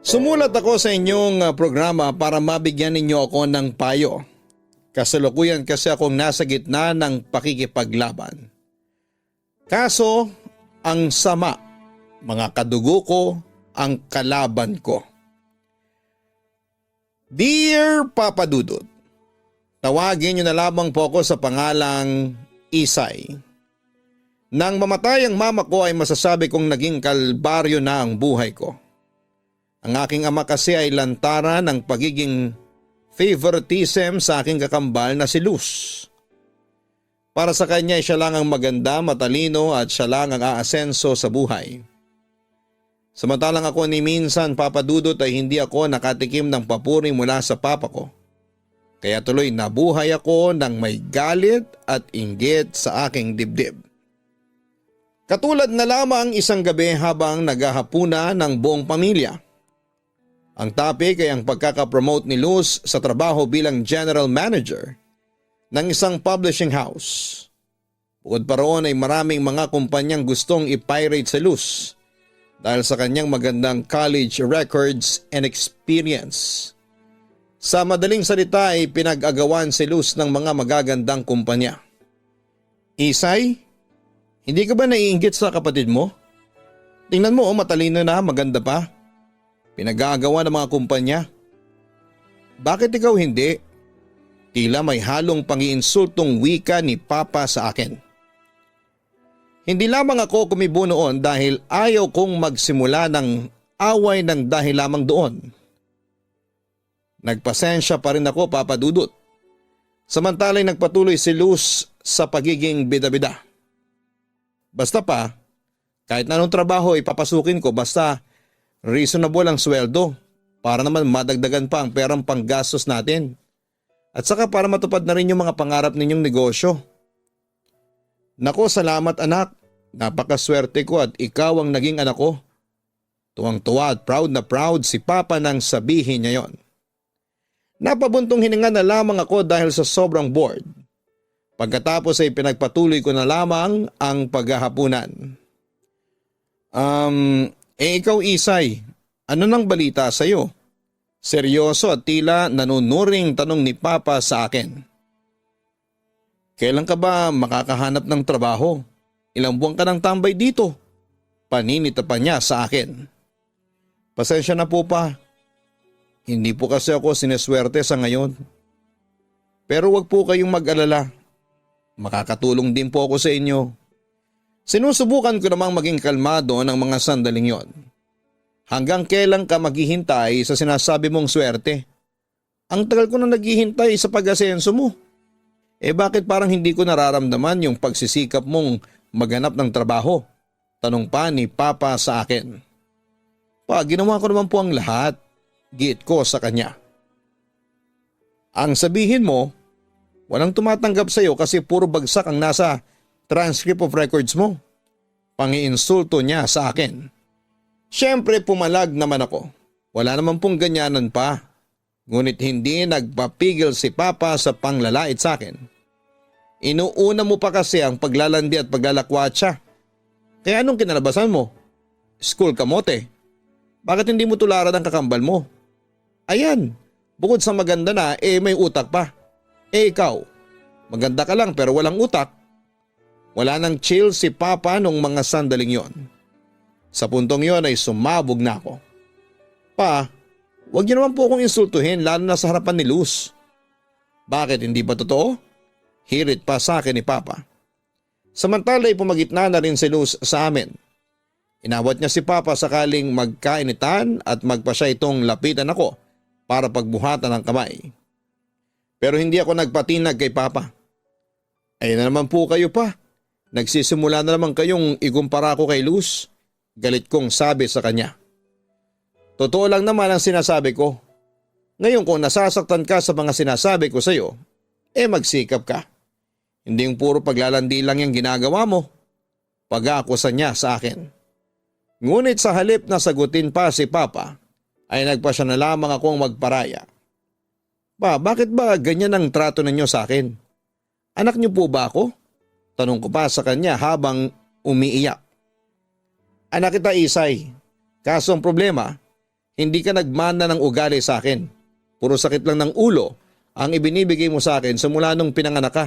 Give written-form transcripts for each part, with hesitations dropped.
Sumulat ako sa inyong programa para mabigyan ninyo ako ng payo. Kasalukuyan kasi akong nasa gitna ng pakikipaglaban. Kaso, ang sama, mga kadugo ko, ang kalaban ko. Dear Papa Dudut, tawagin niyo na lamang po ako sa pangalang Isay. Nang mamatay ang mama ko ay masasabi kong naging kalbaryo na ang buhay ko. Ang aking ama kasi ay lantaran ng pagiging favoritism sa aking kakambal na si Luz. Para sa kanya ay siya lang ang maganda, matalino at siya lang ang aasenso sa buhay. Samantalang ako ni minsan papadudot ay hindi ako nakatikim ng papuri mula sa papa ko. Kaya tuloy nabuhay ako ng may galit at inggit sa aking dibdib. Katulad na lamang isang gabi habang naghahapunan ng buong pamilya. Ang topic ay ang pagkakapromote ni Luz sa trabaho bilang general manager ng isang publishing house. Bukod pa roon ay maraming mga kumpanyang gustong ipirate sa Luz dahil sa kanyang magandang college records and experience. Sa madaling salita ay pinag-agawan si Luz ng mga magagandang kumpanya. Isay, hindi ka ba naiinggit sa kapatid mo? Tingnan mo, matalino na, maganda pa. Pinag-aagawa ng mga kumpanya. Bakit ikaw hindi? Tila may halong pangiinsultong wika ni Papa sa akin. Hindi lamang ako kumibo noon dahil ayaw kong magsimula ng away ng dahil lamang doon. Nagpasensya pa rin ako, Papa Dudut. Samantala'y nagpatuloy si Luz sa pagiging bida-bida. Basta pa, kahit na anong trabaho ipapasukin ko basta reasonable ang sweldo para naman madagdagan pa ang perang panggastos natin. At saka para matupad na rin yung mga pangarap ninyong negosyo. Nako, salamat anak. Napakaswerte ko at ikaw ang naging anak ko. Tuwang-tuwa at proud na proud si Papa nang sabihin niya yon. Napabuntong hininga na lamang ako dahil sa sobrang bored. Pagkatapos ay pinagpatuloy ko na lamang ang paghahapunan. Ikaw Isay, ano nang balita sa iyo? Seryoso at tila nanunuring tanong ni Papa sa akin. Kailan ka ba makakahanap ng trabaho? Ilang buwan ka nang tambay dito? Paninita pa niya sa akin. Pasensya na po pa. Hindi po kasi ako sineswerte sa ngayon. Pero wag po kayong mag-alala. Makakatulong din po ako sa inyo. Sinusubukan ko namang maging kalmado ng mga sandaling yon. Hanggang kailan ka maghihintay sa sinasabi mong swerte? Ang tagal ko na naghihintay sa pag-asenso mo. Bakit parang hindi ko nararamdaman yung pagsisikap mong maghanap ng trabaho? Tanong pa ni Papa sa akin. Pa, ginawa ko naman po ang lahat. Giit ko sa kanya. Ang sabihin mo, walang tumatanggap sa iyo kasi puro bagsak ang nasa transcript of records mo. Pangiinsulto niya sa akin. Siyempre pumalag naman ako. Wala naman pong ganyanan pa. Ngunit hindi nagpapigil si Papa sa panglalait sa akin. Inuuna mo pa kasi ang paglalandi at paglalakwatsa. Kaya anong kinalabasan mo? School kamote. Bakit hindi mo tularan ang kakambal mo? Ayan, bukod sa maganda na may utak pa. Ikaw, maganda ka lang pero walang utak. Wala nang chill si Papa nung mga sandaling yon. Sa puntong yon ay sumabog na ako. Pa, wag niyo naman po akong insultuhin lalo na sa harapan ni Luz. Bakit hindi ba totoo? Hirit pa sa akin ni Papa. Samantala ay pumagitna na rin si Luz sa amin. Inawat niya si Papa sakaling magkainitan at magpa siya itong lapitan ako para pagbuhatan ng kamay. Pero hindi ako nagpatinag kay Papa. Ayun na naman po kayo pa. Nagsisimula na naman kayong ikumpara ko kay Luz. Galit kong sabi sa kanya. Totoo lang naman ang sinasabi ko. Ngayon kung nasasaktan ka sa mga sinasabi ko sa iyo, magsikap ka. Hindi yung puro paglalandi lang yung ginagawa mo. Pag-aakusa niya sa akin. Ngunit sa halip na sagutin pa si Papa, ay nagpa siya na lamang akong magparaya. Pa, bakit ba ganyan ang trato ninyo sa akin? Anak niyo po ba ako? Tanong ko pa sa kanya habang umiiyak. Anak kita Isay, kaso ang problema, Hindi ka nagmana ng ugali sa akin. Puro sakit lang ng ulo ang ibinibigay mo sa akin simula nung pinanganak ka.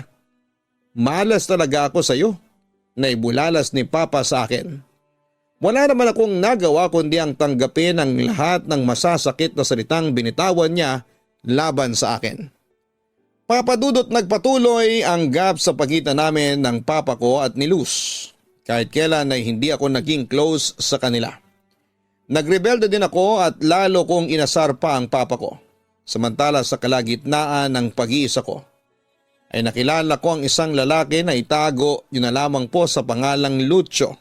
Malas talaga ako sa iyo. Naibulalas ni Papa sa akin. Wala naman akong nagawa kundi ang tanggapin ang lahat ng masasakit na salitang binitawan niya laban sa akin. Papadudot nagpatuloy ang gap sa pagitan namin ng papa ko at ni Luz. Kahit kailan ay hindi ako naging close sa kanila. Nagrebelde din ako at lalo kong inasar pa ang papa ko. Samantala sa kalagitnaan ng pag-iisa ko, ay nakilala ko ang isang lalaki na itago yun na lamang po sa pangalang Lucio.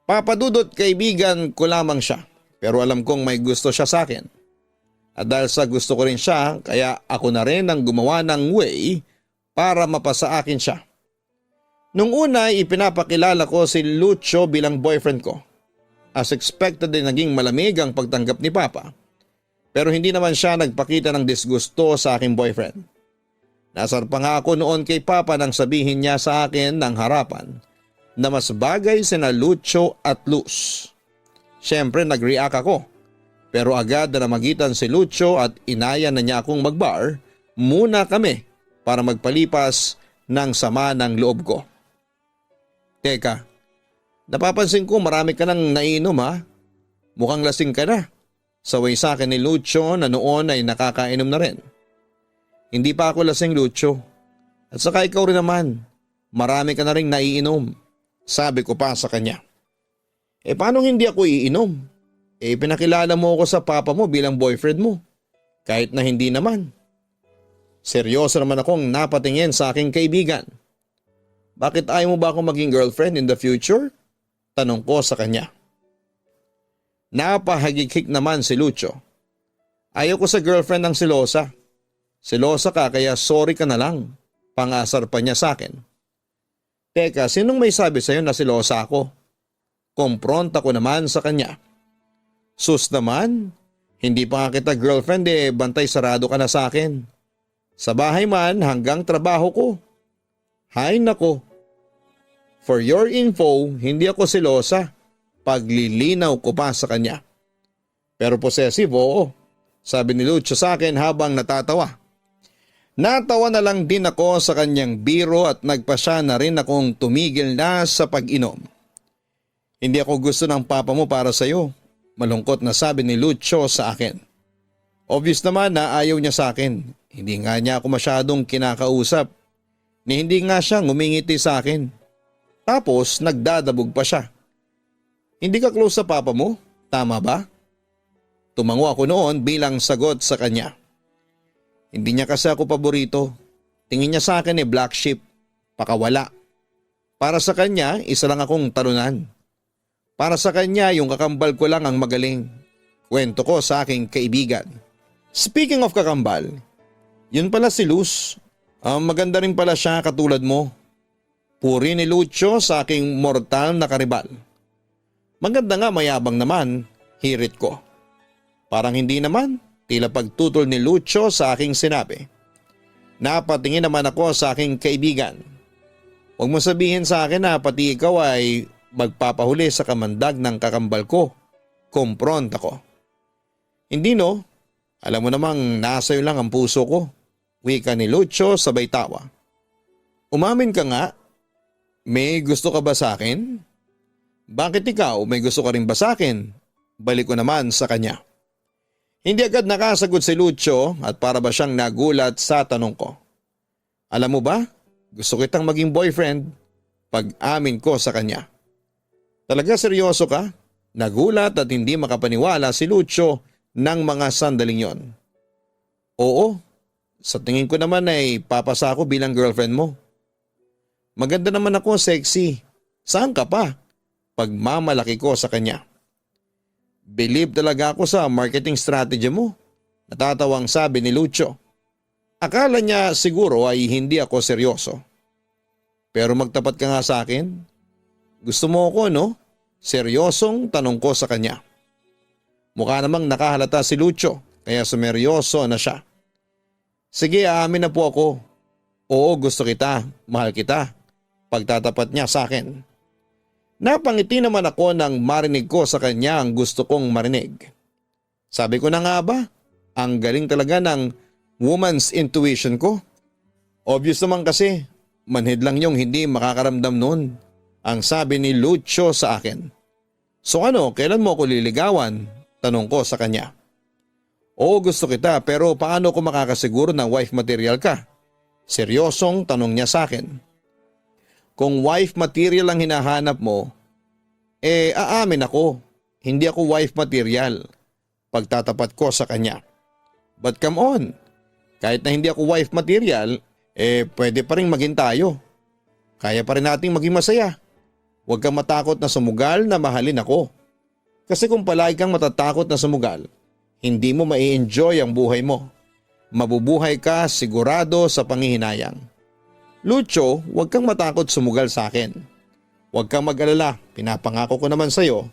Papadudot kaibigan ko lamang siya pero alam kong may gusto siya sa akin. At dahil sa gusto ko rin siya kaya ako na rin ang gumawa ng way para mapasa akin siya. Nung una ipinapakilala ko si Lucio bilang boyfriend ko. As expected din naging malamig ang pagtanggap ni Papa. Pero hindi naman siya nagpakita ng disgusto sa aking boyfriend. Nasar pa nga ako noon kay Papa nang sabihin niya sa akin ng harapan na mas bagay sina Lucio at Luz. Siyempre nag-react ako pero agad na namagitan si Lucio at inaya na niya akong mag-bar muna kami para magpalipas ng sama ng loob ko. Teka, napapansin ko marami ka nang nainom ha? Mukhang lasing ka na. Saway sa akin ni Lucio na noon ay nakakainom na rin. Hindi pa ako lasing Lucio. At saka ikaw rin naman, marami ka na rin naiinom. Sabi ko pa sa kanya. Paano hindi ako iinom? Pinakilala mo ako sa papa mo bilang boyfriend mo. Kahit na hindi naman. Seryoso naman akong napatingin sa aking kaibigan. Bakit ayaw mo ba akong maging girlfriend in the future? Tanong ko sa kanya. Napahagikik naman si Lucio. Ayaw ko sa girlfriend ng selosa. Selosa ka kaya sorry ka na lang. Pangasar pa niya sa akin. Teka, sinong may sabi sa'yo na selosa ako? Kompronta ko naman sa kanya. Sus naman, hindi pa nga kita girlfriend bantay sarado ka na sa akin. Sa bahay man hanggang trabaho ko. Hay nako. For your info, hindi ako selosa. Paglilinaw ko pa sa kanya. Pero possessive, oo. Sabi ni Lucio sa akin habang natatawa. Natawa na lang din ako sa kanyang biro at nagpasya na rin akong tumigil na sa pag-inom. Hindi ako gusto ng papa mo para sa iyo. Malungkot na sabi ni Lucio sa akin. Obvious naman na ayaw niya sa akin. Hindi nga niya ako masyadong kinakausap. Ni hindi nga siya ngumingiti sa akin. Tapos nagdadabog pa siya. Hindi ka close sa papa mo? Tama ba? Tumango ako noon bilang sagot sa kanya. Hindi niya kasi ako paborito. Tingin niya sa akin black sheep. Pakawala. Para sa kanya, isa lang akong talunan. Para sa kanya, yung kakambal ko lang ang magaling. Kwento ko sa aking kaibigan. Speaking of kakambal, yun pala si Luz. Maganda rin pala siya katulad mo. Puri ni Lucio sa aking mortal na karibal. Maganda nga mayabang naman, hirit ko. Parang hindi naman, tila pagtutol ni Lucio sa aking sinabi. Napatingin naman ako sa aking kaibigan. Huwag mo sabihin sa akin na pati ikaw ay magpapahuli sa kamandag ng kakambal ko. Kompronta ko. Hindi no, alam mo namang nasa iyo lang ang puso ko. Wika ni Lucio sabay tawa. Umamin ka nga, may gusto ka ba sa akin? Bakit ikaw may gusto ka rin ba sa akin? Balik ko naman sa kanya. Hindi agad nakasagot si Lucio at para ba siyang nagulat sa tanong ko. Alam mo ba, gusto kitang maging boyfriend. Pag-amin ko sa kanya. Talaga seryoso ka? Nagulat at hindi makapaniwala si Lucio ng mga sandaling yon. Oo, sa tingin ko naman ay papasa ako bilang girlfriend mo. Maganda naman ako, sexy. Saan ka pa? Pagmamalaki ko sa kanya. Believe talaga ako sa marketing strategy mo. Natatawang sabi ni Lucio. Akala niya siguro ay hindi ako seryoso. Pero magtapat ka nga sa akin. Gusto mo ako no? Seryosong tanong ko sa kanya. Mukha namang nakahalata si Lucio kaya sumeryoso na siya. Sige, aamin na po ako. Oo, gusto kita, mahal kita. Pagtatapat niya sa akin. Napangiti naman ako nang marinig ko sa kanya ang gusto kong marinig. Sabi ko na nga ba, ang galing talaga ng woman's intuition ko. Obvious naman kasi, manhid lang yung hindi makakaramdam nun, ang sabi ni Lucio sa akin. So ano, kailan mo ako liligawan? Tanong ko sa kanya. Oo, gusto kita pero paano ko makakasiguro na wife material ka? Seryosong tanong niya sa akin. Kung wife material ang hinahanap mo, aamin ako, hindi ako wife material. Pagtatapat ko sa kanya. But come on, kahit na hindi ako wife material, pwede pa rin maging tayo. Kaya pa rin nating maging masaya. Huwag kang matakot na sumugal na mahalin ako. Kasi kung palagi kang matatakot na sumugal, hindi mo mai-enjoy ang buhay mo. Mabubuhay ka sigurado sa panghihinayang. Lucio, huwag kang matakot sumugal sa akin. Huwag kang mag-alala, pinapangako ko naman sa'yo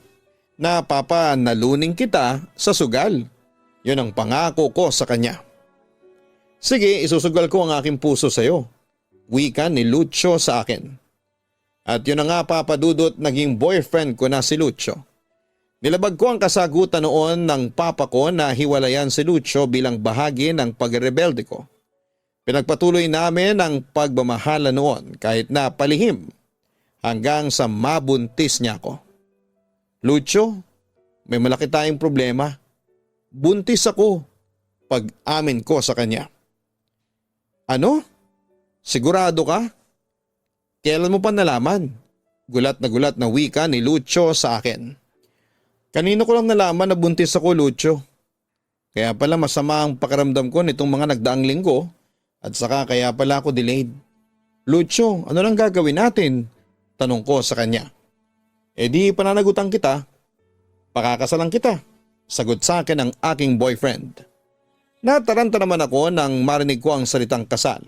na papanalunin kita sa sugal. Yun ang pangako ko sa kanya. Sige, isusugal ko ang aking puso sa'yo. Wika ni Lucio sa akin. At yun na nga papadudot, naging boyfriend ko na si Lucio. Nilabag ko ang kasagutan noon ng papa ko na hiwalayan si Lucio bilang bahagi ng pagrebelde ko. Pinagpatuloy namin ang pagmamahala noon kahit na palihim hanggang sa mabuntis niya ako. Lucio, may malaki tayong problema. Buntis ako, pag-amin ko sa kanya. Ano? Sigurado ka? Kailan mo pa nalaman? Gulat na wika ni Lucio sa akin. Kanino ko lang nalaman na buntis ako, Lucio. Kaya pala masama ang pakiramdam ko nitong mga nagdaang linggo at saka kaya pala ako delayed. Lucio, ano lang gagawin natin? Tanong ko sa kanya. Di pananagutan kita. Pakakasalan kita. Sagot sa akin ng aking boyfriend. Nataranta naman ako nang marinig ko ang salitang kasal.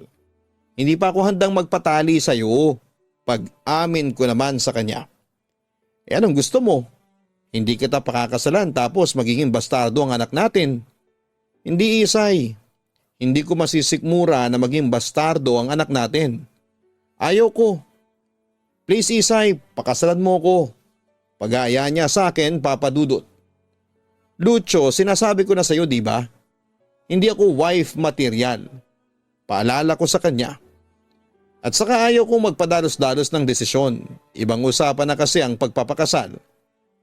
Hindi pa ako handang magpatali sa iyo. Pag-amin ko naman sa kanya. Anong gusto mo? Hindi kita pakakasalan tapos magiging bastardo ang anak natin. Hindi, Isay. Hindi ko masisikmura na maging bastardo ang anak natin. Ayaw ko. Please, Isay, pakasalan mo ko. Pag-aaya niya sa akin, papadudot. Lucio, sinasabi ko na sa iyo, di ba? Hindi ako wife material. Paalala ko sa kanya. At saka ayaw kong magpadalos-dalos ng desisyon. Ibang usapan na kasi ang pagpapakasal.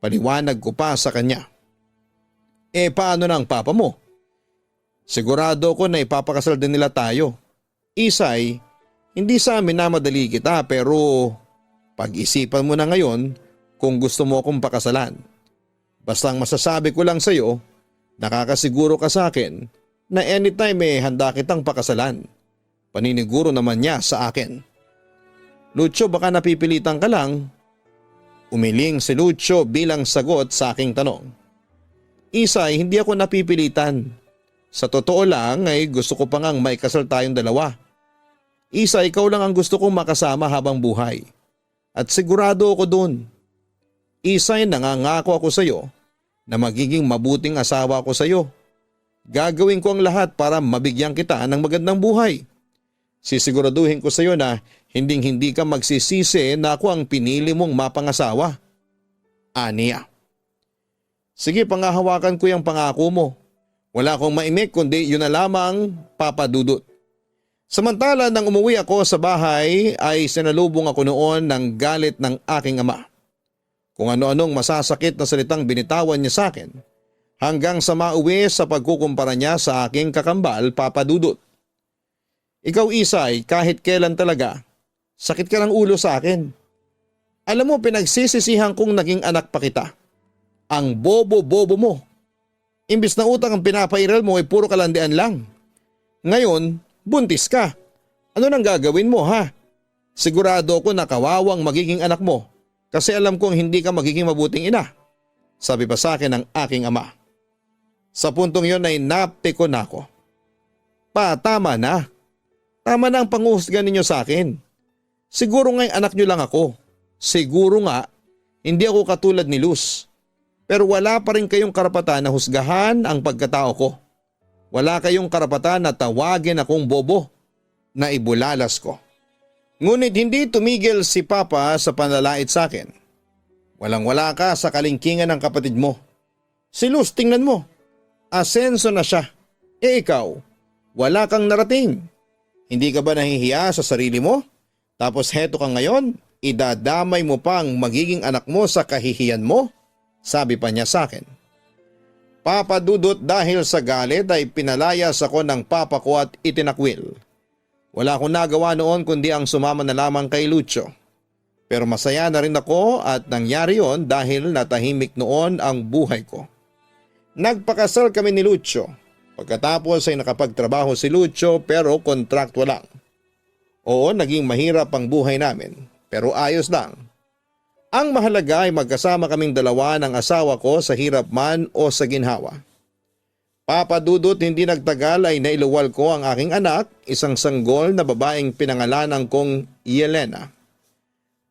Paliwanag ko pa sa kanya. Paano na ang papa mo? Sigurado ko na ipapakasal din nila tayo. Isay, hindi sa amin na madali kita pero pag-isipan mo na ngayon kung gusto mo akong pakasalan. Basta ang masasabi ko lang sa iyo, nakakasiguro ka sa akin na anytime handa kitang pakasalan. Paniniguro naman niya sa akin. Lucio, baka napipilitan ka lang. Umiling si Lucio bilang sagot sa aking tanong. Isay, hindi ako napipilitan. Sa totoo lang ay gusto ko pa ngang maikasal tayong dalawa. Isay, ikaw lang ang gusto kong makasama habang buhay. At sigurado ako dun. Isay, nangangako ako sa iyo na magiging mabuting asawa ko sa iyo. Gagawin ko ang lahat para mabigyan kita ng magandang buhay. Sisiguraduhin ko sa iyo na hinding-hindi ka magsisisi na ako ang pinili mong mapangasawa. Aniya. Sige, pangahawakan ko yung pangako mo. Wala akong maimik kundi yun na lamang, papadudot. Samantala nang umuwi ako sa bahay ay sinalubong ako noon ng galit ng aking ama. Kung ano-anong masasakit na salitang binitawan niya sa akin hanggang sa mauwi sa pagkukumpara niya sa aking kakambal, papadudot. Ikaw, Isay, kahit kailan talaga, sakit ka ng ulo sa akin. Alam mo, pinagsisisihan kong naging anak pa kita. Ang bobo-bobo mo. Imbis na utang ang pinapairal mo ay puro kalandian lang. Ngayon, buntis ka. Ano nang gagawin mo, ha? Sigurado ako na kawawang magiging anak mo kasi alam kong hindi ka magiging mabuting ina. Sabi pa sa akin ng aking ama. Sa puntong yon ay napikon ako. Tama na. Tama na ang panguhusga ninyo sa akin. Siguro nga'y anak nyo lang ako. Siguro nga, hindi ako katulad ni Luz. Pero wala pa rin kayong karapatan na husgahan ang pagkatao ko. Wala kayong karapatan na tawagin akong bobo na ibulalas ko. Ngunit hindi tumigil si Papa sa panlalait sa akin. Walang-wala ka sa kalingkingan ng kapatid mo. Si Luz, tingnan mo. Asenso na siya. Ikaw, wala kang narating. Hindi ka ba nahihiya sa sarili mo? Tapos heto ka ngayon, idadamay mo pang magiging anak mo sa kahihiyan mo? Sabi pa niya sa akin. Papa Dudut, dahil sa galit ay pinalayas ako ng papa ko at itinakwil. Wala akong nagawa noon kundi ang sumama na lamang kay Lucio. Pero masaya na rin ako at nangyari yon dahil natahimik noon ang buhay ko. Nagpakasal kami ni Lucio. Pagkatapos ay nakapagtrabaho si Lucio pero kontraktwa lang. Oo, naging mahirap ang buhay namin pero ayos lang. Ang mahalaga ay magkasama kaming dalawa ng asawa ko sa hirap man o sa ginhawa. Papa Dudut, hindi nagtagal ay nailuwal ko ang aking anak, isang sanggol na babaeng pinangalanan kong Yelena.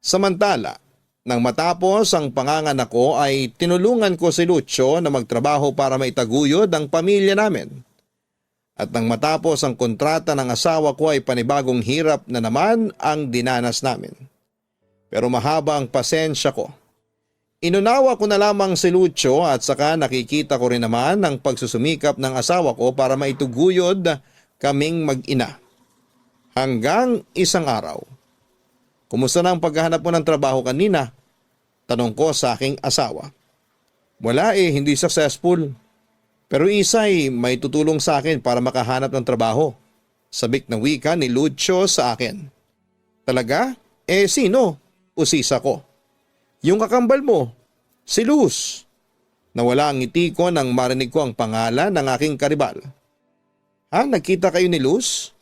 Samantala, nang matapos ang panganganak ko ay tinulungan ko si Lucio na magtrabaho para maitaguyod ang pamilya namin. At nang matapos ang kontrata ng asawa ko ay panibagong hirap na naman ang dinanas namin. Pero mahaba ang pasensya ko. Inunawa ko na lamang si Lucio at saka nakikita ko rin naman ang pagsusumikap ng asawa ko para maituguyod kaming mag-ina. Hanggang isang araw. Kumusta na ang paghahanap mo ng trabaho kanina? Tanong ko sa aking asawa. Wala hindi successful. Pero Isay, may tutulong sa akin para makahanap ng trabaho. Sabik na wika ni Lucio sa akin. Talaga? Sino? Usisa ko. Yung kakambal mo, si Luz. Nawala ang ngiti ko nang marinig ko ang pangalan ng aking karibal. Ha? Nagkita kayo ni Luz?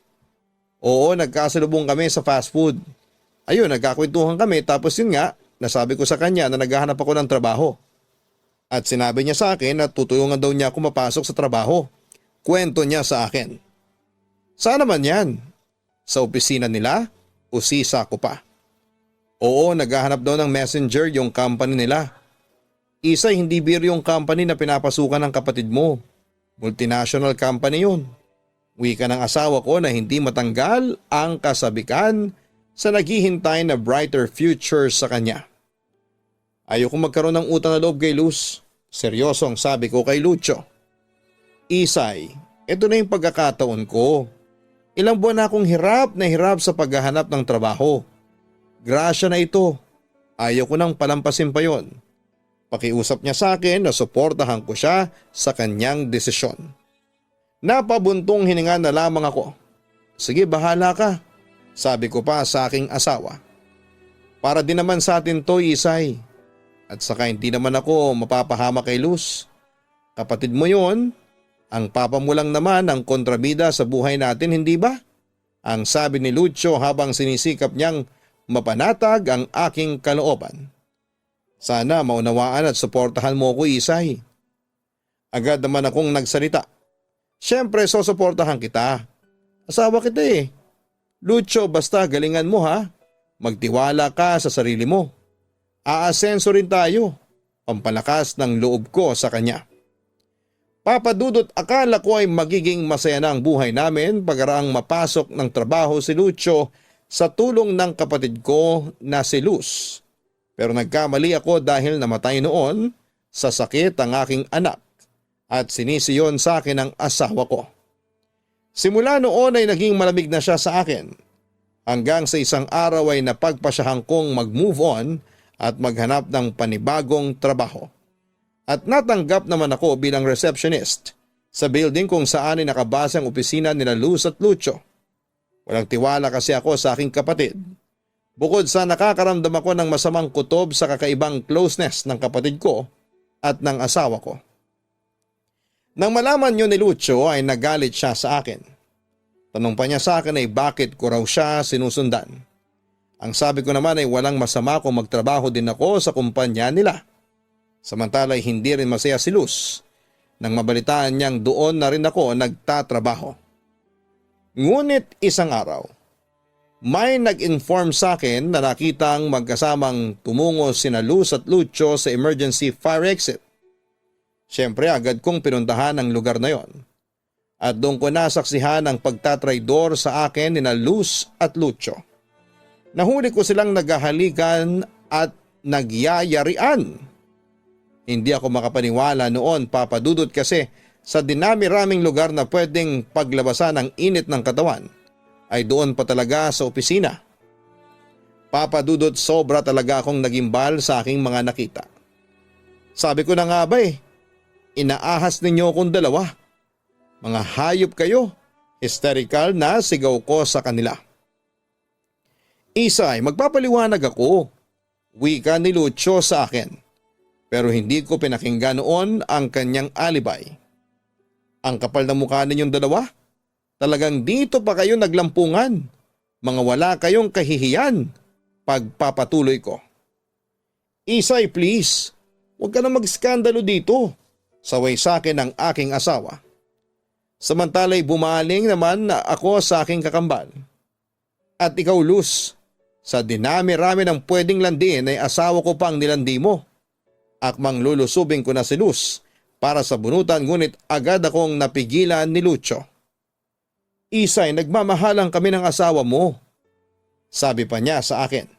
Oo, nagkasalubong kami sa fast food. Ayun, nagkakwentuhan kami tapos yun nga, nasabi ko sa kanya na naghahanap ako ng trabaho. At sinabi niya sa akin na tutulungan daw niya ako mapasok sa trabaho. Kwento niya sa akin. Saan naman yan? Sa opisina nila? Usisa ko pa. Oo, naghahanap daw ng messenger yung company nila. Isa, hindi beer yung company na pinapasukan ng kapatid mo. Multinational company yun. Wika ng asawa ko na hindi matanggal ang kasabikan sa naghihintay na brighter future sa kanya. Ayoko magkaroon ng utang na loob kay Luz. Seryoso ang sabi ko kay Lucio. Isay, ito na yung pagkakataon ko. Ilang buwan na akong hirap na hirap sa paghahanap ng trabaho. Grasya na ito. Ayaw ko nang palampasin pa yon. Pakiusap niya sa akin na suportahan ko siya sa kanyang desisyon. Napabuntong hininga na lamang ako. Sige, bahala ka. Sabi ko pa sa aking asawa. Para din naman sa atin to, Isay. At saka hindi naman ako mapapahama kay Luz. Kapatid mo yon, ang papa mo lang naman ang kontrabida sa buhay natin, hindi ba? Ang sabi ni Lucio habang sinisikap niyang mapanatag ang aking kalooban. Sana maunawaan at suportahan mo ko, Isay. Agad naman akong nagsalita. Siyempre, susuportahan kita. Asawa kita Lucio, basta galingan mo ha. Magtiwala ka sa sarili mo. Aasenso rin tayo. Pampalakas ng loob ko sa kanya. Papa Dudut, akala ko ay magiging masaya na ang buhay namin pagkaraang mapasok ng trabaho si Lucio sa tulong ng kapatid ko na si Luz. Pero nagkamali ako dahil namatay noon sa sakit ang aking anak at sinisiyon sa akin ang asawa ko. Simula noon ay naging malamig na siya sa akin. Hanggang sa isang araw ay napagpasyahan kong mag-move on at maghanap ng panibagong trabaho. At natanggap naman ako bilang receptionist sa building kung saan ay nakabase ang opisina nila Luz at Lucio. Walang tiwala kasi ako sa aking kapatid. Bukod sa nakakaramdam ako ng masamang kutob sa kakaibang closeness ng kapatid ko at ng asawa ko. Nang malaman niyo ni Lucio ay nagalit siya sa akin. Tanong pa niya sa akin ay bakit ko raw siya sinusundan. Ang sabi ko naman ay walang masama kung magtrabaho din ako sa kumpanya nila. Samantala ay hindi rin masaya si Luz nang mabalitaan niyang doon na rin ako nagtatrabaho. Ngunit isang araw, may nag-inform sa akin na nakitang magkasamang tumungo sina Luz at Lucio sa emergency fire exit. Siyempre agad kong pinuntahan ang lugar na yon. At doon ko nasaksihan ang pagtatraydor sa akin ni Luz at Lucio. Nahuli ko silang naghahalikan at nagyayarian. Hindi ako makapaniwala noon, Papa Dudut, kasi sa dinami-raming lugar na pwedeng paglabasan ng init ng katawan ay doon pa talaga sa opisina. Papa Dudut, sobra talaga akong nagimbal sa aking mga nakita. Sabi ko na nga ba inaahas ninyo akong dalawa. Mga hayop kayo, hysterical na sigaw ko sa kanila. Isay, magpapaliwanag ako, wika ni Lucio sa akin. Pero hindi ko pinakinggan noon ang kanyang alibay. Ang kapal na mukha ninyong dalawa? Talagang dito pa kayo naglampungan. Mga wala kayong kahihiyan. Pagpapatuloy ko. Isay, please. Huwag ka na magskandalo dito. Saway sa akin ang aking asawa. Samantala'y bumaling naman na ako sa aking kakambal. At ikaw, Luz, sa dinami-rami ng pwedeng landiin ay asawa ko pang nilandi mo. Akmang lulusubing ko na si Luz para sa bunutan, ngunit agad akong napigilan ni Lucio. Isay, nagmamahalan kami ng asawa mo, sabi pa niya sa akin.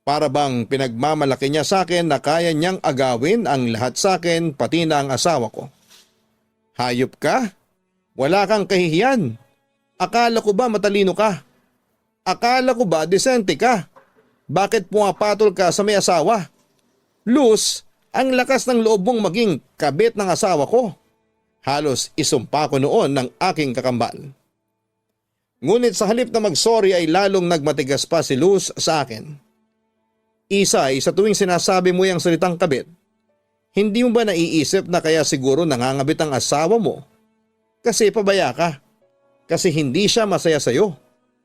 Para bang pinagmamalaki niya sa akin na kaya niyang agawin ang lahat sa akin pati na ang asawa ko. Hayop ka? Wala kang kahihiyan. Akala ko ba matalino ka? Akala ko ba disente ka? Bakit pumapatol ka sa may asawa? Luz, ang lakas ng loob mong maging kabit ng asawa ko. Halos isumpa ko noon ng aking kakambal. Ngunit sa halip na mag-sorry ay lalong nagmatigas pa si Luz sa akin. Isay, sa tuwing sinasabi mo yung salitang kabit, hindi mo ba naiisip na kaya siguro nangangabit ang asawa mo? Kasi pabaya ka. Kasi hindi siya masaya sa'yo.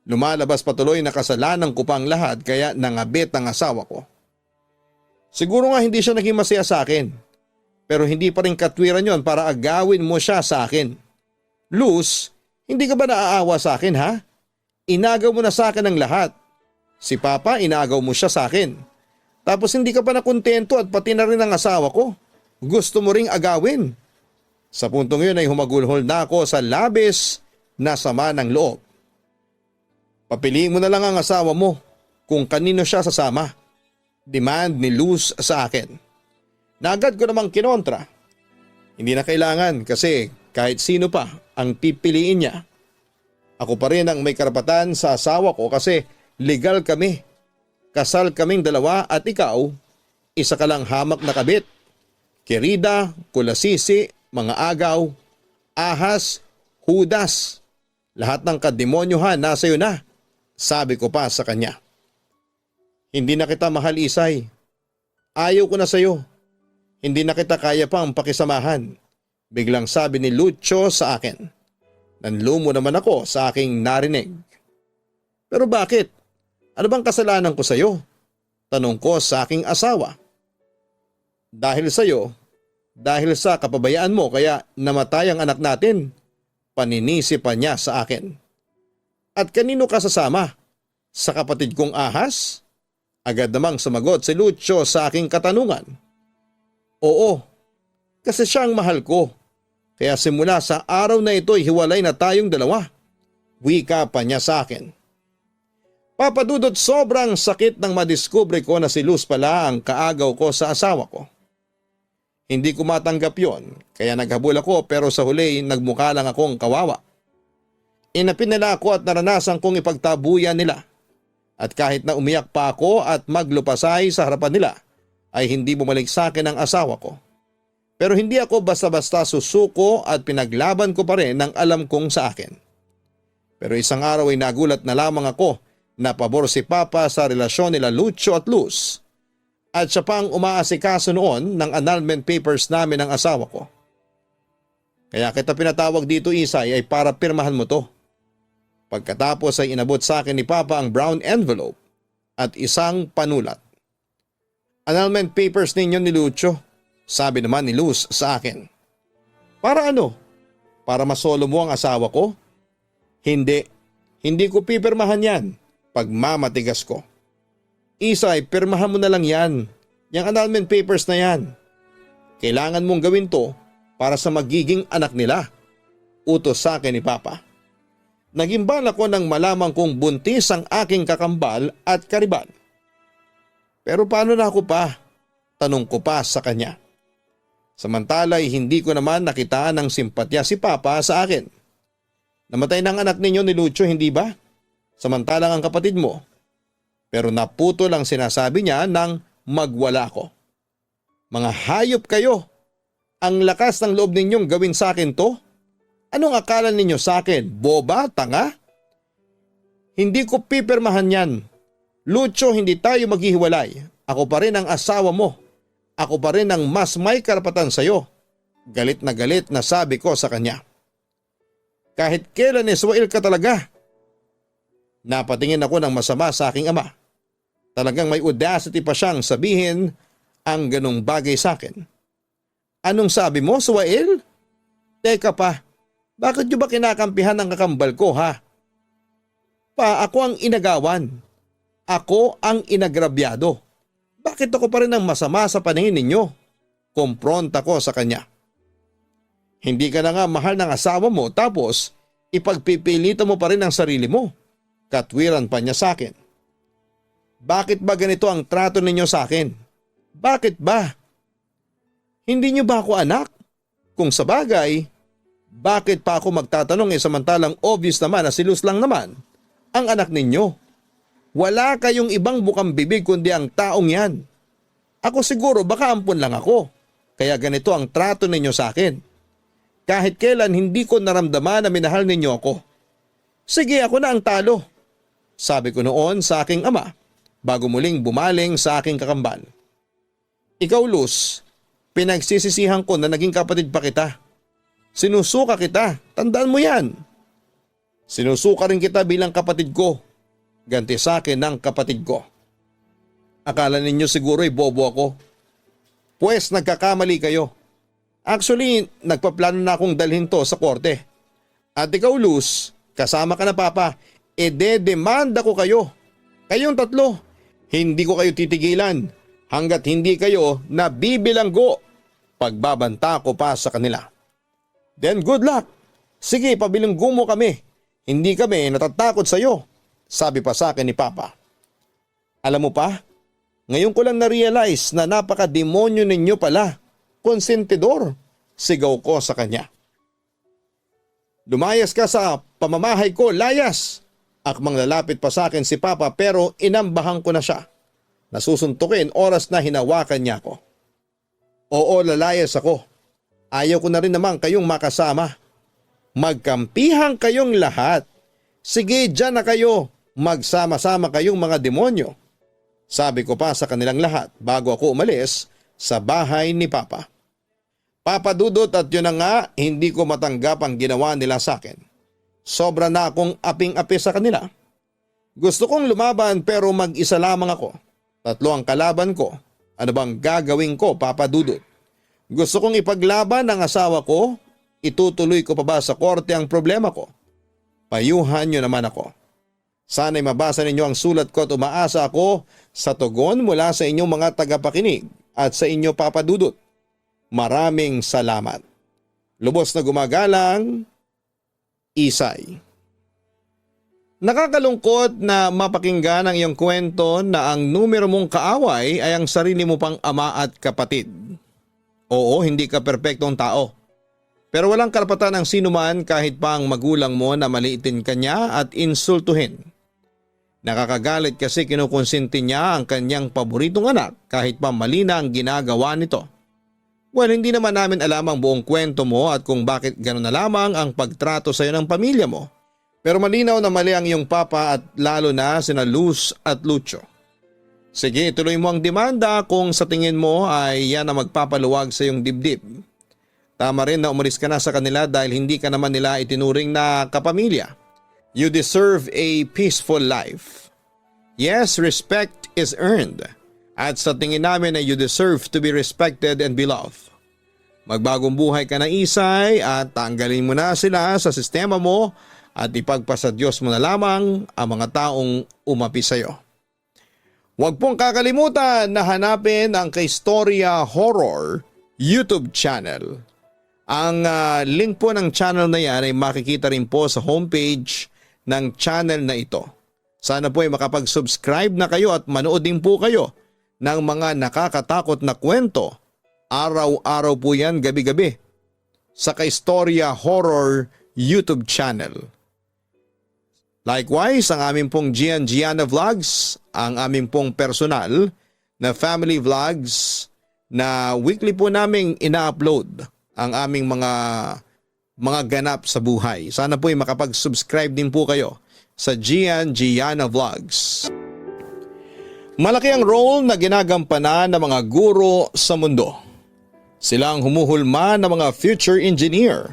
Lumalabas patuloy na kasalanan ko pang lahat kaya nangabit ang asawa ko. Siguro nga hindi siya naging masaya sa akin. Pero hindi pa rin katwiran yon para agawin mo siya sa akin. Luz, hindi ka ba naaawa sa akin ha? Inagaw mo na sa akin ang lahat. Si Papa inagaw mo siya sa akin. Tapos hindi ka pa nakontento at pati na rin ang asawa ko. Gusto mo ring agawin. Sa puntong yun ay humagulhol na ako sa labis na sama ng loob. Papiliin mo na lang ang asawa mo kung kanino siya sasama. Demand ni Luz sa akin. Naagad ko namang kinontra. Hindi na kailangan kasi kahit sino pa ang pipiliin niya. Ako pa rin ang may karapatan sa asawa ko kasi legal kami. Kasal kaming dalawa at ikaw, isa ka lang hamak na kabit. Kirida, kulasisi, mga agaw, ahas, hudas. Lahat ng kademonyohan nasa iyo na, sabi ko pa sa kanya. Hindi na kita mahal, Isay. Ayaw ko na sa iyo. Hindi na kita kaya pang pakisamahan. Biglang sabi ni Lucio sa akin. Nanlumo naman ako sa aking narinig. Pero bakit? Ano bang kasalanan ko sa iyo? Tanong ko sa aking asawa. Dahil sa iyo, dahil sa kapabayaan mo kaya namatay ang anak natin. Paninisi pa niya sa akin. At kanino ka sasama? Sa kapatid kong ahas? Agad namang sumagot si Lucio sa aking katanungan. Oo, kasi siya ang mahal ko. Kaya simula sa araw na ito hiwalay na tayong dalawa. Wika pa niya sa akin. Papa Dudut, sobrang sakit nang madiskubre ko na si Luz pala ang kaagaw ko sa asawa ko. Hindi ko matanggap yon, kaya naghabol ako pero sa huli nagmukha lang akong kawawa. Inapin nila ako at naranasan kong ipagtabuyan nila. At kahit na umiyak pa ako at maglupasay sa harapan nila, ay hindi bumalik sa akin ang asawa ko. Pero hindi ako basta-basta susuko at pinaglaban ko pa rin ang alam kong sa akin. Pero isang araw ay nagulat na lamang ako na pabor si Papa sa relasyon nila Lucio at Luz. At siya pang umaasikaso noon ng annulment papers namin ng asawa ko. Kaya kita pinatawag dito, Isay, ay para pirmahan mo to. Pagkatapos ay inabot sa akin ni Papa ang brown envelope at isang panulat. Annulment papers ninyo ni Lucio, sabi naman ni Luz sa akin. Para ano? Para masolo mo ang asawa ko? Hindi ko pipirmahan yan. Pagmamatigas ko. Isay, pirmahan mo na lang yan. Yung annulment papers na yan. Kailangan mong gawin to para sa magiging anak nila. Utos sa akin ni Papa. Nagimbal ako nang malaman kong buntis ang aking kakambal at karibal. Pero paano na ako pa? Tanong ko pa sa kanya. Samantala'y hindi ko naman nakitaan ng simpatya si Papa sa akin. Namatay ng anak ninyo ni Lucio, hindi ba? Samantalang ang kapatid mo. Pero naputo lang sinasabi niya nang magwala ko. Mga hayop kayo! Ang lakas ng loob ninyong gawin sa akin to? Anong akala ninyo sa akin? Boba? Tanga? Hindi ko pipirmahan yan. Lucio, hindi tayo maghihiwalay. Ako pa rin ang asawa mo. Ako pa rin ang mas may karapatan sa'yo. Galit na sabi ko sa kanya. Kahit kailan Israel ka talaga. Napatingin ako ng masama sa aking ama. Talagang may audacity pa siyang sabihin ang ganong bagay sa akin. Anong sabi mo, Suwael? Teka pa, bakit nyo ba kinakampihan ang kakambal ko, ha? Pa, ako ang inagawan. Ako ang inagrabyado. Bakit ako pa rin ang masama sa paningin ninyo? Kompronta ko sa kanya. Hindi ka na nga mahal ng asawa mo tapos ipagpipilitan mo pa rin ang sarili mo. Katwiran pa niya sa akin. Bakit ba ganito ang trato ninyo sa akin? Bakit ba? Hindi niyo ba ako anak? Kung sa bagay, bakit pa ako magtatanong samantalang obvious naman na si Luz lang naman ang anak ninyo? Wala kayong ibang bukang bibig kundi ang taong yan. Ako siguro baka ampun lang ako, kaya ganito ang trato ninyo sa akin. Kahit kailan hindi ko naramdaman na minahal ninyo ako. Sige, ako na ang talo. Sabi ko noon sa aking ama bago muling bumaling sa aking kakambal. Ikaw, Luz, pinagsisisihan ko na naging kapatid pa kita. Sinusuka kita, tandaan mo yan. Sinusuka rin kita bilang kapatid ko. Ganti sa akin ng kapatid ko. Akala ninyo siguro'y bobo ako. Pues nagkakamali kayo. Actually, nagpaplano na akong dalhin to sa korte. At ikaw, Luz, kasama ka na Papa, demanda ko kayo. Kayong tatlo, hindi ko kayo titigilan hanggat hindi kayo nabibilanggo. Pagbabanta ko pa sa kanila. Then good luck. Sige, pabilanggo mo kami. Hindi kami natatakot sa iyo. Sabi pa sa akin ni Papa. Alam mo pa, ngayon ko lang na-realize na napaka-demonyo ninyo pala. Konsentidor, sigaw ko sa kanya. Lumayas ka sa pamamahay ko, layas! Akmang lalapit pa sa akin si Papa pero inambahan ko na siya. Nasusuntukin oras na hinawakan niya ako. Oo, lalayas ako. Ayaw ko na rin naman kayong makasama. Magkampihan kayong lahat. Sige, dyan na kayo. Magsama-sama kayong mga demonyo. Sabi ko pa sa kanilang lahat bago ako umalis sa bahay ni Papa. Papa Dudut, at yun na nga, hindi ko matanggap ang ginawa nila sa akin. Sobra na akong aping-api sa kanila. Gusto kong lumaban pero mag-isa lamang ako. 3 ang kalaban ko. Ano bang gagawin ko, Papa Dudut? Gusto kong ipaglaban ang asawa ko. Itutuloy ko pa ba sa korte ang problema ko? Payuhan nyo naman ako. Sana'y mabasa ninyo ang sulat ko at umaasa ako sa tugon mula sa inyong mga tagapakinig at sa inyo, Papa Dudut. Maraming salamat. Lubos na gumagalang, Isay. Nakakalungkot na mapakinggan ang iyong kwento na ang numero mong kaaway ay ang sarili mo pang ama at kapatid. Oo, hindi ka perpektong tao. Pero walang karapatan ng sinuman kahit pa ang magulang mo na maliitin ka niya at insultuhin. Nakakagalit kasi kinukonsinti niya ang kanyang paboritong anak kahit pa mali na ang ginagawa nito. Well, hindi naman namin alam ang buong kwento mo at kung bakit gano'n na lamang ang pagtrato sa iyo ng pamilya mo. Pero malinaw na mali ang iyong papa at lalo na sina Luz at Lucio. Sige, ituloy mo ang demanda kung sa tingin mo ay yan ang magpapaluwag sa iyong dibdib. Tama rin na umalis ka na sa kanila dahil hindi ka naman nila itinuring na kapamilya. You deserve a peaceful life. Yes, respect is earned. At sa tingin namin ay you deserve to be respected and beloved. Magbagong buhay ka na, Isay, at tanggalin mo na sila sa sistema mo at ipagpasa Diyos mo na lamang ang mga taong umapi sa iyo. Huwag pong kakalimutan na hanapin ang Kaistorya Horror YouTube channel. Ang link po ng channel na yan ay makikita rin po sa homepage ng channel na ito. Sana po ay makapag-subscribe na kayo at manood din po kayo ng mga nakakatakot na kwento Araw-araw po yan, gabi-gabi. Sa Kaistorya Horror YouTube channel. Likewise, ang aming pong Gianna Vlogs, ang aming pong personal na family vlogs na weekly po naming ina-upload ang aming mga ganap sa buhay. Sana po ay makapag-subscribe din po kayo sa Gianna Vlogs. Malaki ang role na ginagampanan ng mga guro sa mundo. Sila ang humuhulma ng mga future engineer,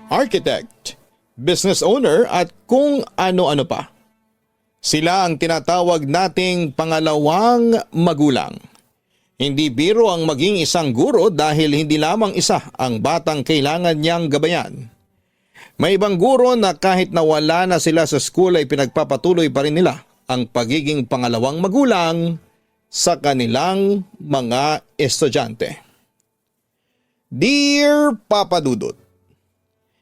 architect, business owner at kung ano-ano pa. Sila ang tinatawag nating pangalawang magulang. Hindi biro ang maging isang guro dahil hindi lamang isa ang batang kailangan niyang gabayan. May ibang guro na kahit nawala na sila sa school ay pinagpapatuloy pa rin nila ang pagiging pangalawang magulang sa kanilang mga estudyante. Dear Papa Dudut,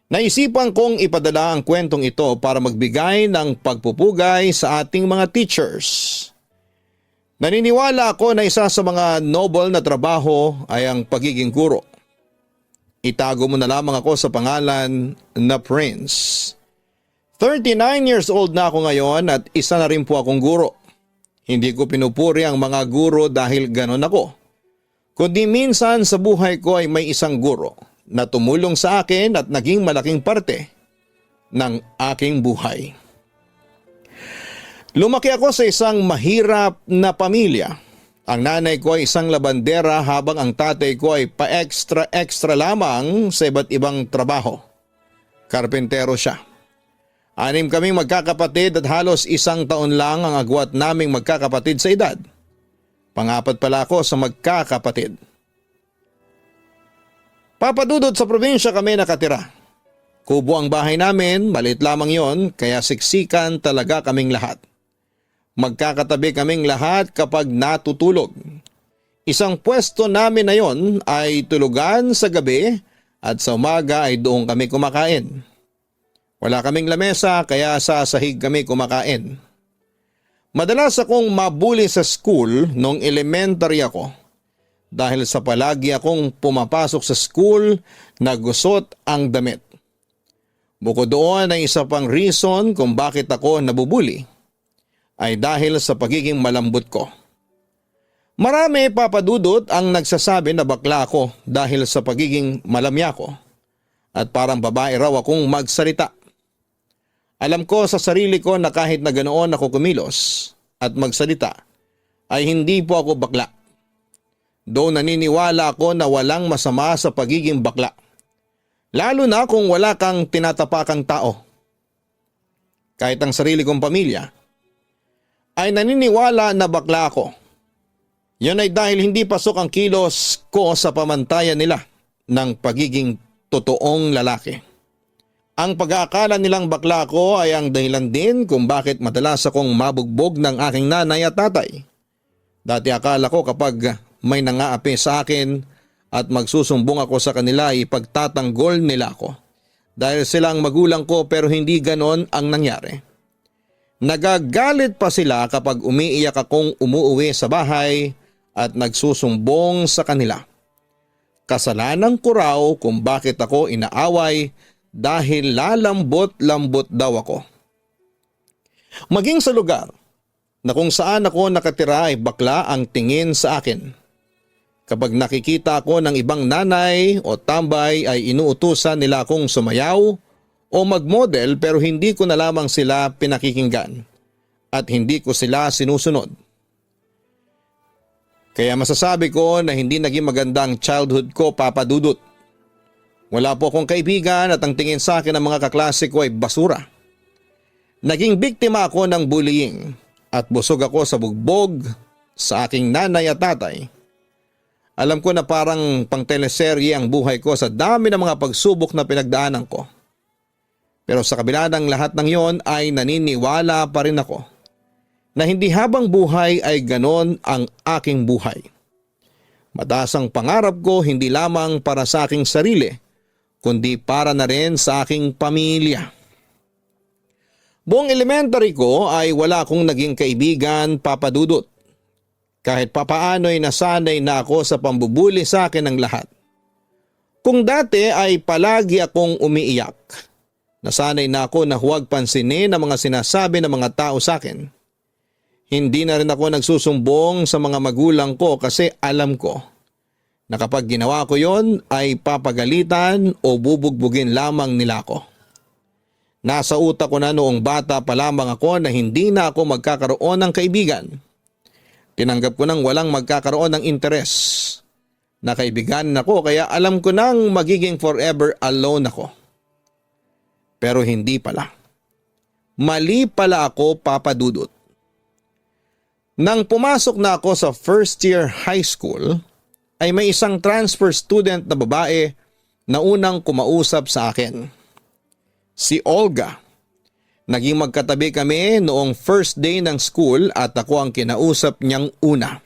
naisipan kong ipadala ang kwentong ito para magbigay ng pagpupugay sa ating mga teachers. Naniniwala ako na isa sa mga noble na trabaho ay ang pagiging guro. Itago mo na lamang ako sa pangalan na Prince. 39 years old na ako ngayon at isa na rin po akong guro. Hindi ko pinupuri ang mga guro dahil ganon ako. Kundi minsan sa buhay ko ay may isang guro na tumulong sa akin at naging malaking parte ng aking buhay. Lumaki ako sa isang mahirap na pamilya. Ang nanay ko ay isang labandera habang ang tatay ko ay pa-extra lamang sa iba't ibang trabaho. Karpentero siya. 6 kaming magkakapatid at halos 1 taon lang ang agwat naming magkakapatid sa edad. Pang-4 pala ako sa magkakapatid. Papadudod sa probinsya kami nakatira. Kubo ang bahay namin, maliit lamang yon, kaya siksikan talaga kaming lahat. Magkakatabi kaming lahat kapag natutulog. Isang pwesto namin na yon ay tulugan sa gabi at sa umaga ay doon kami kumakain. Wala kaming lamesa kaya sa sahig kami kumakain. Madalas akong mabuli sa school nung elementary ako dahil sa palagi akong pumapasok sa school na gusot ang damit. Bukod doon ay isa pang reason kung bakit ako nabubuli ay dahil sa pagiging malambot ko. Marami papadudot ang nagsasabi na bakla ako dahil sa pagiging malamya ko at parang babae raw akong magsalita. Alam ko sa sarili ko na kahit na ganoon ako kumilos at magsalita ay hindi po ako bakla. Doon naniniwala ako na walang masama sa pagiging bakla. Lalo na kung wala kang tinatapakang tao. Kahit ang sarili kong pamilya ay naniniwala na bakla ako. Yun ay dahil hindi pasok ang kilos ko sa pamantayan nila ng pagiging totoong lalaki. Ang pag-aakala nilang bakla ko ay ang dahilan din kung bakit madalas akong mabugbog ng aking nanay at tatay. Dati akala ko kapag may nangaapi sa akin at magsusumbong ako sa kanila ay ipagtatanggol nila ako. Dahil sila ang magulang ko pero hindi ganon ang nangyari. Nagagalit pa sila kapag umiiyak akong umuwi sa bahay at nagsusumbong sa kanila. Kasalanan ko raw kung bakit ako inaaway dahil lalambot-lambot daw ako. Maging sa lugar na kung saan ako nakatira ay bakla ang tingin sa akin. Kapag nakikita ako ng ibang nanay o tambay ay inuutusan nila akong sumayaw o magmodel pero hindi ko na lamang sila pinakikinggan at hindi ko sila sinusunod. Kaya masasabi ko na hindi naging magandang childhood ko, Papa Dudut. Wala po akong kaibigan at ang tingin sa akin ng mga kaklase ko ay basura. Naging biktima ako ng bullying at busog ako sa bugbog sa aking nanay at tatay. Alam ko na parang pang teleserye ang buhay ko sa dami ng mga pagsubok na pinagdaanan ko. Pero sa kabila ng lahat ng yon ay naniniwala pa rin ako na hindi habang buhay ay ganon ang aking buhay. Mataas ang pangarap ko hindi lamang para sa aking sarili, kundi para na rin sa aking pamilya. Buong elementary ko ay wala akong naging kaibigan, Papa Dudut. Kahit papaano'y nasanay na ako sa pambubuli sa akin ng lahat. Kung dati ay palagi akong umiiyak, nasanay na ako na huwag pansinin ang mga sinasabi ng mga tao sa akin. Hindi na rin ako nagsusumbong sa mga magulang ko kasi alam ko na kapag ginawa ko yon ay papagalitan o bubugbugin lamang nila ako. Nasa utak ko na noong bata pa lamang ako na hindi na ako magkakaroon ng kaibigan. Tinanggap ko nang walang magkakaroon ng interes na kaibigan ako kaya alam ko nang magiging forever alone ako. Pero hindi pala. Mali pala ako, Papa Dudut. Nang pumasok na ako sa first year high school, ay may isang transfer student na babae na unang kumausap sa akin. Si Olga. Naging magkatabi kami noong first day ng school at ako ang kinausap niyang una.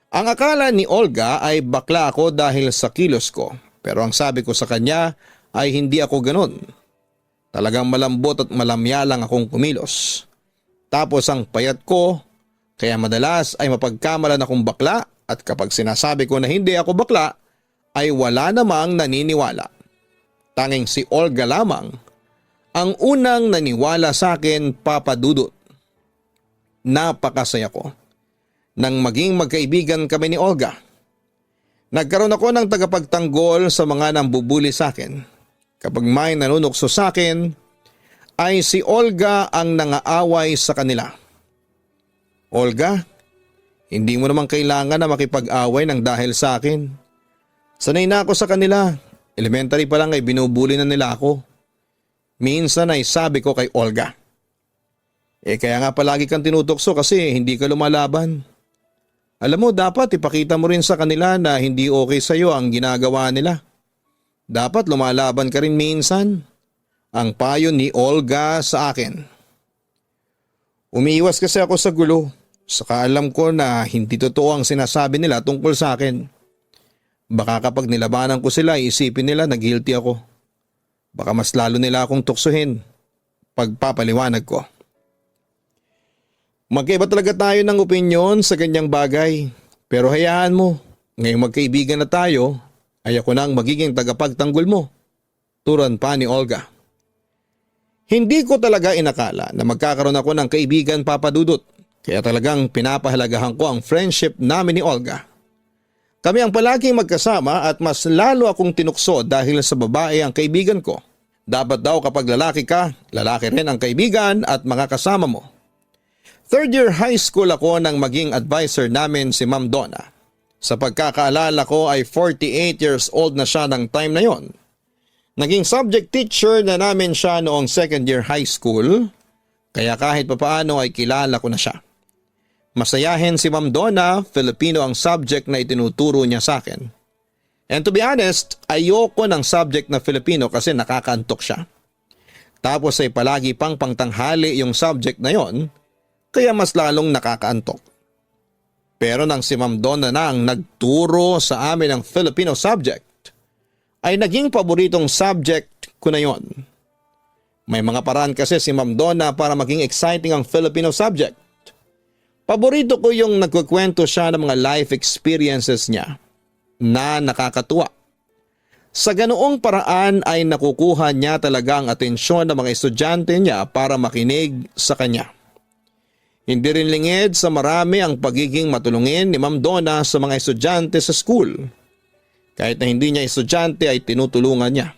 Ang akala ni Olga ay bakla ako dahil sa kilos ko, pero ang sabi ko sa kanya ay hindi ako ganun. Talagang malambot at malamya lang akong kumilos. Tapos ang payat ko, kaya madalas ay mapagkamalan akong bakla at kapag sinasabi ko na hindi ako bakla, ay wala namang naniniwala. Tanging si Olga lamang ang unang naniwala sa akin, Papa Dudut. Napakasaya ko nang maging magkaibigan kami ni Olga. Nagkaroon ako ng tagapagtanggol sa mga nambubuli sa akin. Kapag may nanunukso sa akin, ay si Olga ang nangaaway sa kanila. Olga, hindi mo naman kailangan na makipag-away ng dahil sa akin. Sanay na ako sa kanila. Elementary pa lang ay binubuli na nila ako. Minsan ay sabi ko kay Olga, kaya nga palagi kang tinutokso kasi hindi ka lumalaban. Alam mo, dapat ipakita mo rin sa kanila na hindi okay sa'yo ang ginagawa nila. Dapat lumalaban ka rin minsan. Ang payo ni Olga sa akin. Umiiwas kasi ako sa gulo. Saka alam ko na hindi totoo ang sinasabi nila tungkol sa akin. Baka kapag nilabanan ko sila, isipin nila na guilty ako. Baka mas lalo nila akong tuksuhin. Pagpapaliwanag ko. Magkaiba talaga tayo ng opinyon sa ganyang bagay. Pero hayaan mo, ngayong magkaibigan na tayo, ay ako nang magiging tagapagtanggol mo. Turan pa ni Olga. Hindi ko talaga inakala na magkakaroon ako ng kaibigan, Papa Dudut. Kaya talagang pinapahalagahan ko ang friendship namin ni Olga. Kami ang palaging magkasama at mas lalo akong tinukso dahil sa babae ang kaibigan ko. Dapat daw kapag lalaki ka, lalaki rin ang kaibigan at mga kasama mo. Third year high school ako nang maging advisor namin si Ma'am Donna. Sa pagkakaalala ko ay 48 years old na siya ng time na yon. Naging subject teacher na namin siya noong second year high school, kaya kahit papaano ay kilala ko na siya. Masayahin si Ma'am Donna, Filipino ang subject na itinuturo niya sa akin. And to be honest, ayoko ng subject na Filipino kasi nakakaantok siya. Tapos ay palagi pang pangtanghali yung subject na yon, kaya mas lalong nakakaantok. Pero nang si Ma'am Donna na ang nagturo sa amin ng Filipino subject, ay naging paboritong subject ko na yon. May mga paraan kasi si Ma'am Donna para maging exciting ang Filipino subject. Paborito ko yung nagkukwento siya ng mga life experiences niya na nakakatuwa. Sa ganoong paraan ay nakukuha niya talaga ang atensyon ng mga estudyante niya para makinig sa kanya. Hindi rin lingid sa marami ang pagiging matulungin ni Ma'am Donna sa mga estudyante sa school. Kahit na hindi niya estudyante ay tinutulungan niya.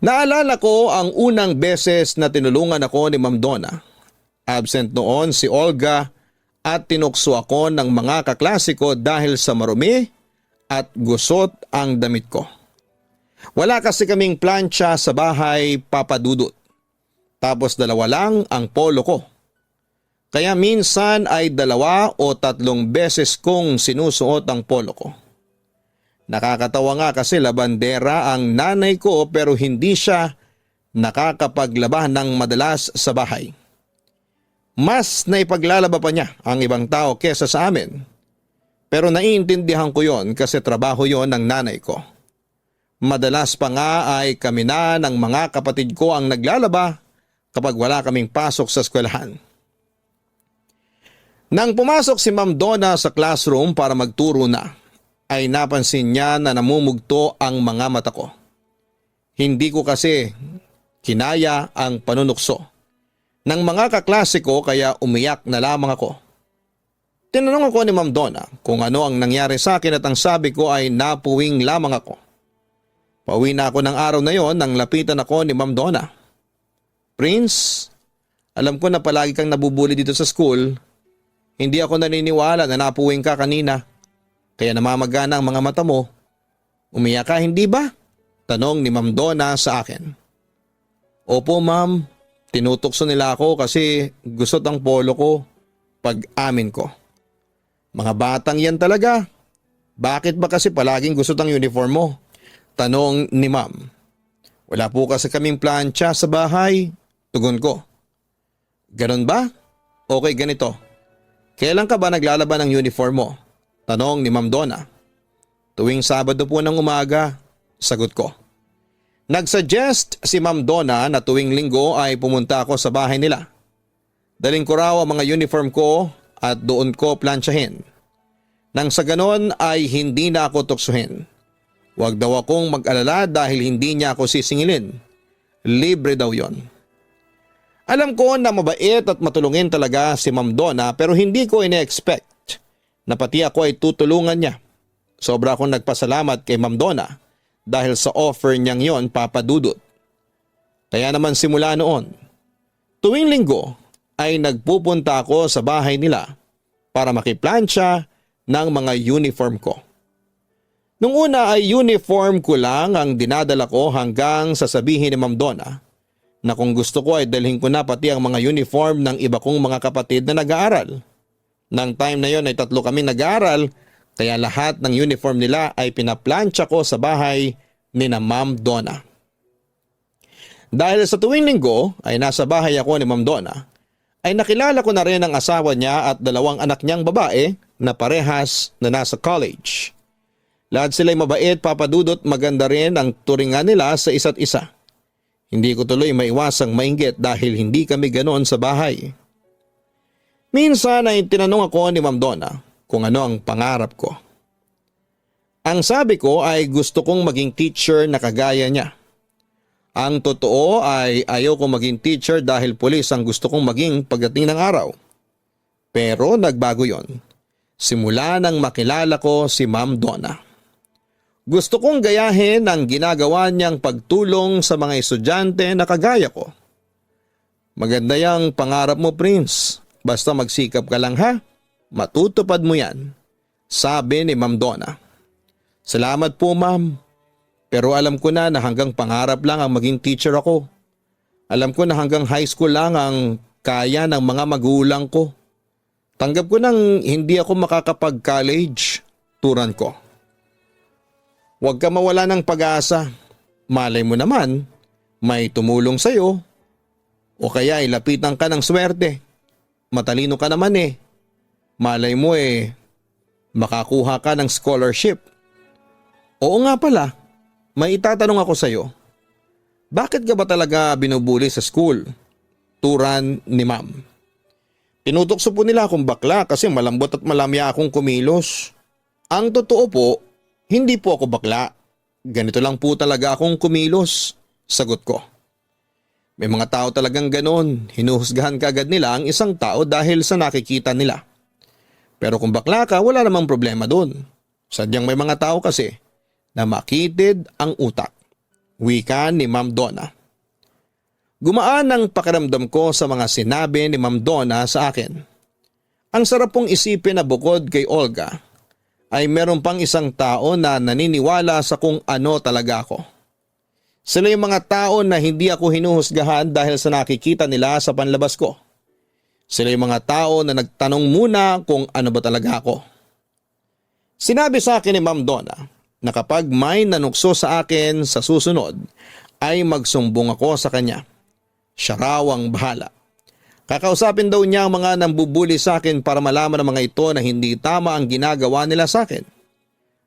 Naalala ko ang unang beses na tinulungan ako ni Ma'am Donna. Absent noon si Olga at tinukso ako ng mga kaklase ko dahil sa marumi at gusot ang damit ko. Wala kasi kaming plancha sa bahay, Papa Dudut. Tapos dalawa lang ang polo ko. Kaya minsan ay 2 o 3 beses kong sinusuot ang polo ko. Nakakatawa nga kasi labandera ang nanay ko pero hindi siya nakakapaglaba ng madalas sa bahay. Mas naipaglalaba pa niya ang ibang tao kesa sa amin. Pero naiintindihan ko yon kasi trabaho yon ng nanay ko. Madalas pa nga ay kami na ng mga kapatid ko ang naglalaba kapag wala kaming pasok sa eskwelahan. Nang pumasok si Ma'am Donna sa classroom para magturo na, ay napansin niya na namumugto ang mga mata ko. Hindi ko kasi kinaya ang panunukso ng mga kaklase ko kaya umiyak na lamang ako. Tinanong ako ni Ma'am Donna kung ano ang nangyari sa akin at ang sabi ko ay napuwing lamang ako. Pauwi na ako ng araw na yon nang lapitan ako ni Ma'am Donna. Prince, alam ko na palagi kang nabubuli dito sa school. Hindi ako naniniwala na napuwing ka kanina. Kaya namamagana ang mga mata mo. Umiyak ka hindi ba? Tanong ni Ma'am Donna sa akin. Opo ma'am, tinutokso nila ako kasi gusot ang polo ko pag-amin ko. Mga batang yan talaga. Bakit ba kasi palaging gusot ang uniform mo? Tanong ni ma'am. Wala po kasi kaming plancha sa bahay. Tugon ko. Ganon ba? Okay ganito. Kailan ka ba naglalaban ng uniform mo? Tanong ni Ma'am Donna. Tuwing Sabado po ng umaga. Sagot ko. Nagsuggest si Ma'am Donna na tuwing Linggo ay pumunta ako sa bahay nila. Daling ko raw ang mga uniform ko at doon ko planchahin. Nang sa ganon ay hindi na ako tuksuhin. Huwag daw akong mag-alala dahil hindi niya ako sisingilin. Libre daw yon. Alam ko na mabait at matulungin talaga si Ma'am Donna pero hindi ko ine-expect na pati ako ay tutulungan niya. Sobra akong nagpasalamat kay Ma'am Donna dahil sa offer niyang yon papadudot. Kaya naman simula noon, tuwing Linggo ay nagpupunta ako sa bahay nila para makiplansya ng mga uniform ko. Nung una ay uniform ko lang ang dinadala ko hanggang sasabihin ni Ma'am Donna na kung gusto ko ay dalhin ko na pati ang mga uniform ng iba kong mga kapatid na nag-aaral. Nang time na yon ay 3 kami nag-aaral kaya lahat ng uniform nila ay pinaplansya ko sa bahay ni na Ma'am Donna. Dahil sa tuwing Linggo ay nasa bahay ako ni Ma'am Donna, ay nakilala ko na rin ang asawa niya at 2 anak niyang babae na parehas na nasa college. Lahat sila'y mabait, papadudot, maganda rin ang turingan nila sa isa't isa. Hindi ko tuloy maiwasang mainggit dahil hindi kami ganoon sa bahay. Minsan ay tinanong ako ni Ma'am Donna kung ano ang pangarap ko. Ang sabi ko ay gusto kong maging teacher na kagaya niya. Ang totoo ay ayaw kong maging teacher dahil pulis ang gusto kong maging pagdating ng araw. Pero nagbago yon. Simula nang makilala ko si Ma'am Donna. Gusto kong gayahin ang ginagawa niyang pagtulong sa mga estudyante na kagaya ko. Maganda yang pangarap mo, Prince. Basta magsikap ka lang ha. Matutupad mo yan. Sabi ni Ma'am Donna. Salamat po ma'am. Pero alam ko na hanggang pangarap lang ang maging teacher ako. Alam ko na hanggang high school lang ang kaya ng mga magulang ko. Tanggap ko nang hindi ako makakapag-college. Turan ko. Huwag ka mawala ng pag-asa. Malay mo naman, may tumulong sa'yo. O kaya ilapitan ka ng swerte. Matalino ka naman eh. Malay mo makakuha ka ng scholarship. Oo nga pala, may itatanong ako sa'yo. Bakit ka ba talaga binubuli sa school? Turan ni ma'am. Tinutokso po nila akong bakla kasi malambot at malamya akong kumilos. Ang totoo po, hindi po ako bakla. Ganito lang po talaga akong kumilos. Sagot ko. May mga tao talagang ganon. Hinuhusgahan kaagad nila ang isang tao dahil sa nakikita nila. Pero kung bakla ka, wala namang problema dun. Sadyang may mga tao kasi na makitid ang utak. Wika ni Ma'am Donna. Gumaan ang pakiramdam ko sa mga sinabi ni Ma'am Donna sa akin. Ang sarap pong isipin na bukod kay Olga, ay meron pang isang tao na naniniwala sa kung ano talaga ako. Sila yung mga tao na hindi ako hinuhusgahan dahil sa nakikita nila sa panlabas ko. Sila yung mga tao na nagtanong muna kung ano ba talaga ako. Sinabi sa akin ni Ma'am Donna na kapag may nanukso sa akin sa susunod ay magsumbong ako sa kanya. Siya raw ang bahala. Kakausapin daw niya ang mga nambubuli sa akin para malaman ng mga ito na hindi tama ang ginagawa nila sa akin.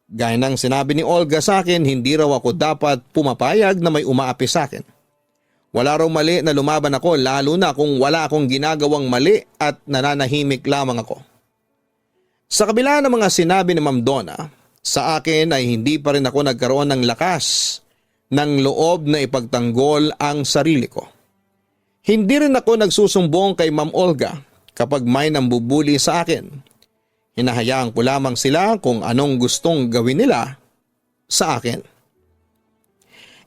Gaya ng sinabi ni Olga sa akin, hindi raw ako dapat pumapayag na may umaapi sa akin. Wala raw mali na lumaban ako lalo na kung wala akong ginagawang mali at nananahimik lamang ako. Sa kabila ng mga sinabi ni Ma'am Donna, sa akin ay hindi pa rin ako nagkaroon ng lakas ng loob na ipagtanggol ang sarili ko. Hindi rin ako nagsusumbong kay Ma'am Olga kapag may nambubuli sa akin. Hinahayaan ko lamang sila kung anong gustong gawin nila sa akin.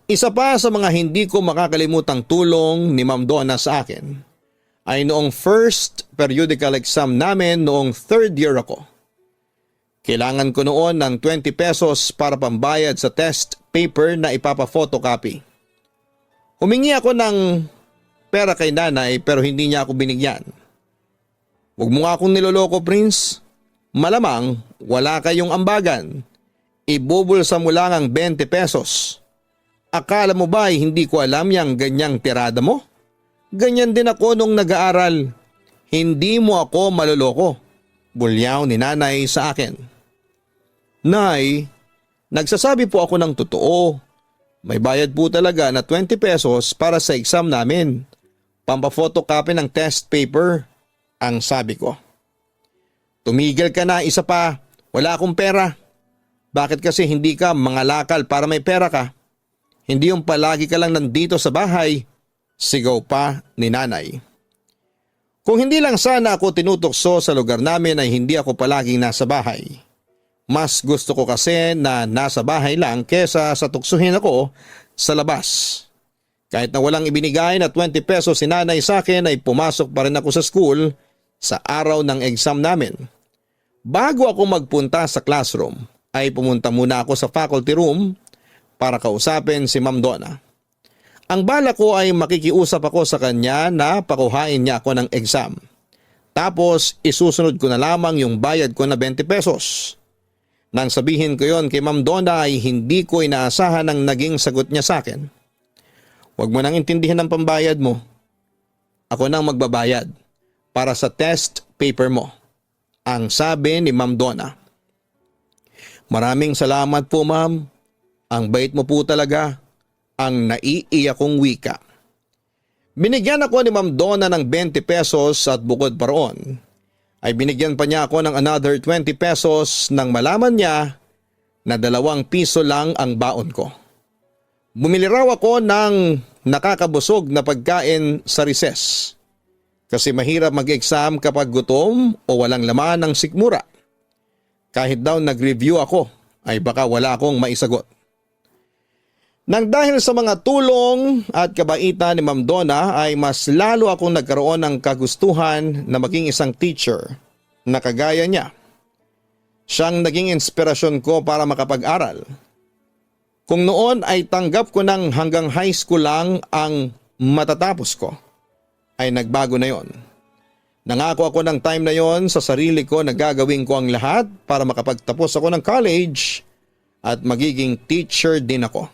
Isa pa sa mga hindi ko makakalimutang tulong ni Ma'am Donna sa akin ay noong first periodical exam namin noong third year ako. Kailangan ko noon ng 20 pesos para pambayad sa test paper na ipapa-photocopy. Humingi ako ng pera kay nanay pero hindi niya ako binigyan. Huwag mo nga akong niloloko, Prince. Malamang wala kayong ambagan. Ibubulsa mo lang ang 20 pesos. Akala mo ba ay hindi ko alam yang ganyang tirada mo? Ganyan din ako nung nag-aaral. Hindi mo ako maloloko. Bulyaw ni nanay sa akin. Nay, nagsasabi po ako ng totoo. May bayad po talaga na 20 pesos para sa exam namin. Pampapotocopy ng test paper, ang sabi ko. Tumigil ka na, isa pa. Wala akong pera. Bakit kasi hindi ka mangalakal para may pera ka? Hindi yung palagi ka lang nandito sa bahay. Sigaw pa ni nanay. Kung hindi lang sana ako tinutokso sa lugar namin ay hindi ako palaging nasa bahay. Mas gusto ko kasi na nasa bahay lang kesa sa tuksuhin ako sa labas. Kahit na walang ibinigay na 20 pesos si nanay sa akin ay pumasok pa rin ako sa school sa araw ng exam namin. Bago ako magpunta sa classroom ay pumunta muna ako sa faculty room para kausapin si Ma'am Donna. Ang bala ko ay makikiusap ako sa kanya na pakuhain niya ako ng exam. Tapos isusunod ko na lamang yung bayad ko na 20 pesos. Nang sabihin ko yon kay Ma'am Donna ay hindi ko inaasahan ang naging sagot niya sa akin. Huwag mo nang intindihin ang pambayad mo. Ako nang magbabayad para sa test paper mo, ang sabi ni Ma'am Donna. Maraming salamat po, ma'am. Ang bait mo po talaga, ang naiiyak kong wika. Binigyan ako ni Ma'am Donna ng 20 pesos at bukod pa roon ay binigyan pa niya ako ng another 20 pesos nang malaman niya na 2 piso lang ang baon ko. Bumili raw ako ng nakakabusog na pagkain sa recess kasi mahirap mag-exam kapag gutom o walang laman ng sikmura. Kahit daw nag-review ako ay baka wala akong maisagot. Nang dahil sa mga tulong at kabaitan ni Ma'am Donna ay mas lalo akong nagkaroon ng kagustuhan na maging isang teacher na kagaya niya. Siyang naging inspirasyon ko para makapag-aral. Kung noon ay tanggap ko ng hanggang high school lang ang matatapos ko, ay nagbago na yon. Nangako ako ng time na yon sa sarili ko na gagawin ko ang lahat para makapagtapos ako ng college at magiging teacher din ako.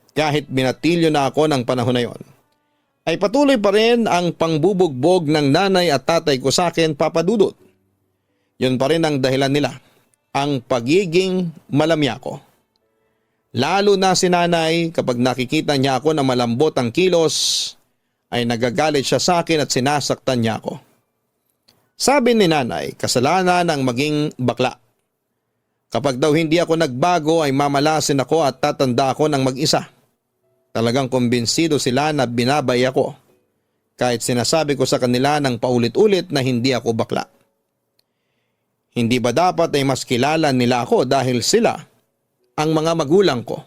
Kahit binatilyo na ako ng panahon na yon, ay patuloy pa rin ang pangbubugbog ng nanay at tatay ko sa akin, Papa Dudut. Yun pa rin ang dahilan nila, ang pagiging malamya ko. Lalo na si nanay kapag nakikita niya ako na malambot ang kilos, ay nagagalit siya sa akin at sinasaktan niya ako. Sabi ni nanay, kasalanan ng maging bakla. Kapag daw hindi ako nagbago ay mamalasin ako at tatanda ako ng mag-isa. Talagang kumbinsido sila na binabay ako kahit sinasabi ko sa kanila ng paulit-ulit na hindi ako bakla. Hindi ba dapat ay mas kilala nila ako dahil sila ang mga magulang ko?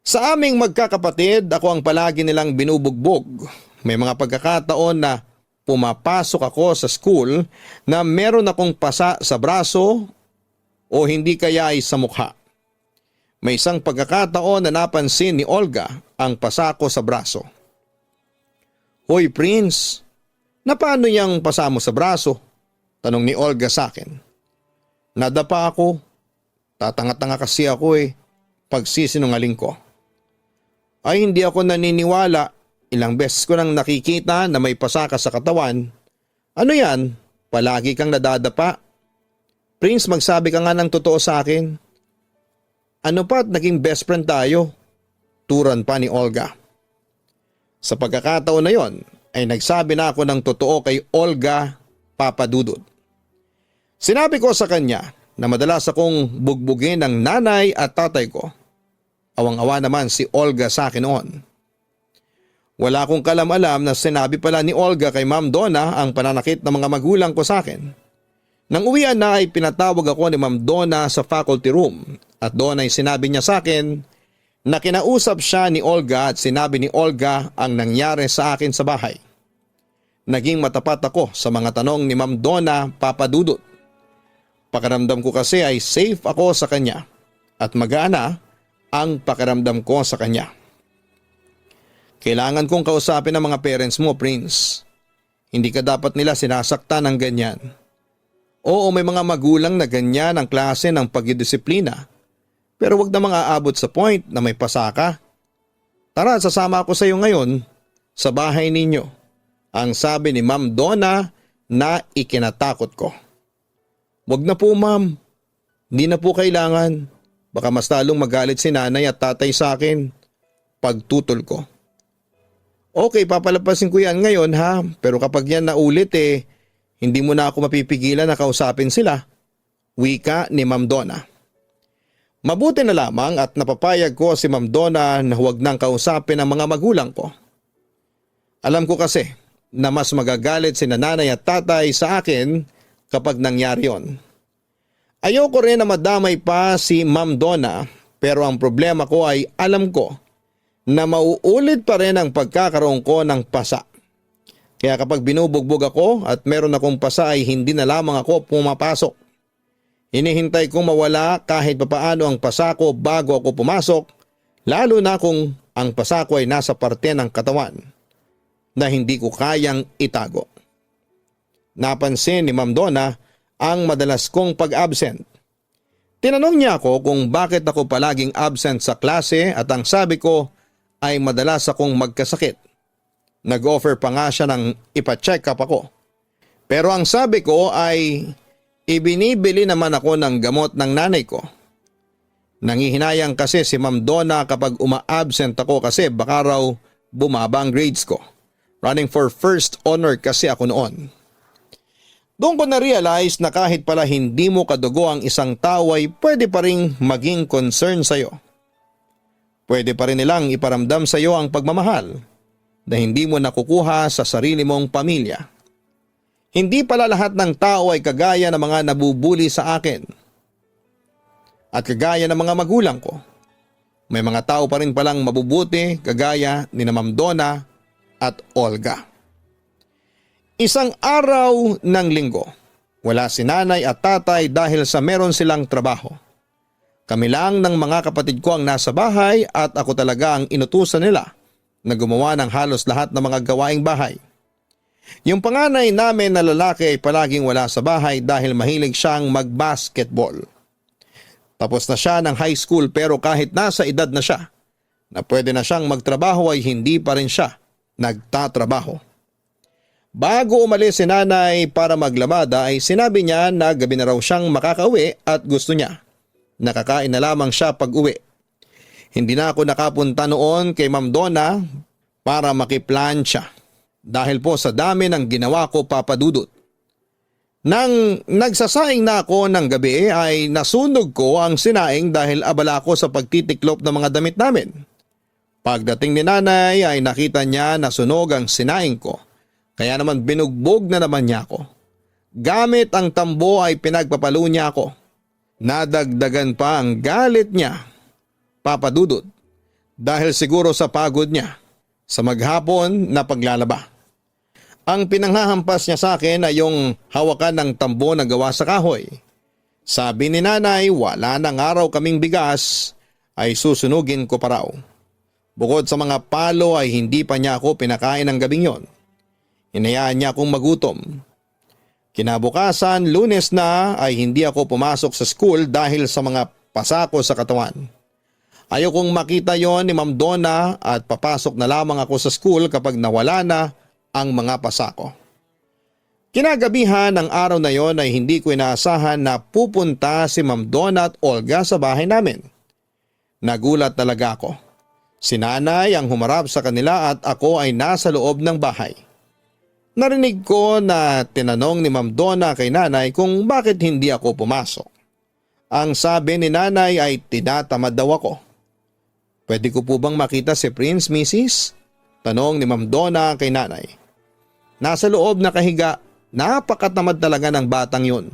Sa aming magkakapatid, ako ang palagi nilang binubugbog. May mga pagkakataon na pumapasok ako sa school na meron akong pasa sa braso o hindi kaya ay sa mukha. May isang pagkakataon na napansin ni Olga ang pasa ko sa braso. Hoy Prince, na paano yang pasa mo sa braso? Tanong ni Olga sa akin. Nadapa ako. Tatanga-tanga kasi ako pagsisinungaling ko. Ay hindi ako naniniwala. Ilang beses ko nang nakikita na may pasa ka sa katawan. Ano yan? Palagi kang nadadapa. Prince, magsabi ka nga ng totoo sa akin. Ano pa't naging best friend tayo? Turan pa ni Olga. Sa pagkakataon na yon ay nagsabi na ako ng totoo kay Olga, Papa Dudut. Sinabi ko sa kanya na madalas akong bugbugin ng nanay at tatay ko. Awang-awa naman si Olga sa akin noon. Wala akong kalam-alam na sinabi pala ni Olga kay Ma'am Donna ang pananakit ng mga magulang ko sa akin. Nang uwian na ay pinatawag ako ni Ma'am Donna sa faculty room at doon ay sinabi niya sa akin na kinausap siya ni Olga at sinabi ni Olga ang nangyari sa akin sa bahay. Naging matapat ako sa mga tanong ni Ma'am Donna, Papa Dudut. Pakiramdam ko kasi ay safe ako sa kanya at magana ang pakiramdam ko sa kanya. Kailangan kong kausapin ang mga parents mo, Prince. Hindi ka dapat nila sinasaktan ng ganyan. Oo, may mga magulang na ganyan ang klase ng pagdidisiplina. Pero wag namang aabot sa point na may pasaka. Tara, sasama ako sa iyo ngayon sa bahay ninyo. Ang sabi ni Ma'am Donna na ikinatakot ko. Wag na po, ma'am. Hindi na po kailangan. Baka mas lalong magalit si nanay at tatay sa akin. Pagtutol ko. Okay, papalapasin ko yan ngayon ha. Pero kapag yan naulit hindi mo na ako mapipigilan na kausapin sila. Wika ni Ma'am Donna. Mabuti na lamang at napapayag ko si Ma'am Donna na huwag nang kausapin ang mga magulang ko. Alam ko kasi na mas magagalit si nanay at tatay sa akin kapag nangyari yon. Ayoko rin na madamay pa si Ma'am Donna pero ang problema ko ay alam ko na mauulit pa rin ang pagkakaroon ko ng pasa. Kaya kapag binubugbog ako at meron akong pasa ay hindi na lamang ako pumapasok. Hinihintay kong mawala kahit papaano ang pasa ko bago ako pumasok, lalo na kung ang pasa ko ay nasa parte ng katawan na hindi ko kayang itago. Napansin ni Ma'am Donna ang madalas kong pag-absent. Tinanong niya ako kung bakit ako palaging absent sa klase at ang sabi ko ay madalas akong magkasakit. Nag-offer pa nga siya ng ipa-check up ako. Pero ang sabi ko ay ibinibili naman ako ng gamot ng nanay ko. Nangihinayang kasi si Ma'am Donna kapag uma-absent ako kasi baka raw bumaba ang grades ko. Running for first honor kasi ako noon. Doon ko na-realize na kahit pala hindi mo kadugo ang isang tao ay pwede pa rin maging concern sa'yo. Pwede pa rin nilang iparamdam sa iyo ang pagmamahal na hindi mo nakukuha sa sarili mong pamilya. Hindi pala lahat ng tao ay kagaya ng mga nabubuli sa akin. At kagaya ng mga magulang ko. May mga tao pa rin palang mabubuti kagaya ni Ma'am Donna at Olga. Isang araw ng linggo, wala si nanay at tatay dahil sa meron silang trabaho. Kami lang ng mga kapatid ko ang nasa bahay at ako talaga ang inutusan nila na gumawa ng halos lahat ng mga gawaing bahay. Yung panganay namin na lalaki ay palaging wala sa bahay dahil mahilig siyang mag-basketball. Tapos na siya ng high school pero kahit nasa edad na siya na pwede na siyang magtrabaho ay hindi pa rin siya nagtatrabaho. Bago umalis si nanay para maglamada ay sinabi niya na gabi na raw siyang makakauwi at gusto niya. Nakakain na lamang siya pag uwi. Hindi na ako nakapunta noon kay Ma'am Donna para makiplan siya. Dahil po sa dami ng ginawa ko, Papa Dudut. Nang nagsasaing na ako ng gabi ay nasunog ko ang sinaing dahil abala ako sa pagtitiklop ng mga damit namin. Pagdating ni nanay ay nakita niya na sunog ang sinaing ko. Kaya naman binugbog na naman niya ako. Gamit ang tambo ay pinagpapalo niya ako. Nadagdagan pa ang galit niya, Papa Dudut, dahil siguro sa pagod niya sa maghapon na paglalaba. Ang pinanghahampas niya sa akin ay yung hawakan ng tambo na gawa sa kahoy. Sabi ni nanay, wala nang araw kaming bigas, ay susunugin ko pa raw. Bukod sa mga palo ay hindi pa niya ako pinakain ng gabing yon. Hinayaan niya akong magutom. Kinabukasan, Lunes na ay hindi ako pumasok sa school dahil sa mga pasako sa katawan. Ayokong makita yon ni Ma'am Donna at papasok na lamang ako sa school kapag nawala na ang mga pasako. Kinagabihan ng araw na yon ay hindi ko inaasahan na pupunta si Ma'am Donna at Olga sa bahay namin. Nagulat talaga ako. Si nanay ang humarap sa kanila at ako ay nasa loob ng bahay. Narinig ko na tinanong ni Ma'am Donna kay nanay kung bakit hindi ako pumasok. Ang sabi ni nanay ay tinatamad daw ako. Pwede ko po bang makita si Prince, Mrs.? Tanong ni Ma'am Donna kay nanay. Nasa loob nakahiga, napakatamad talaga ng batang yun.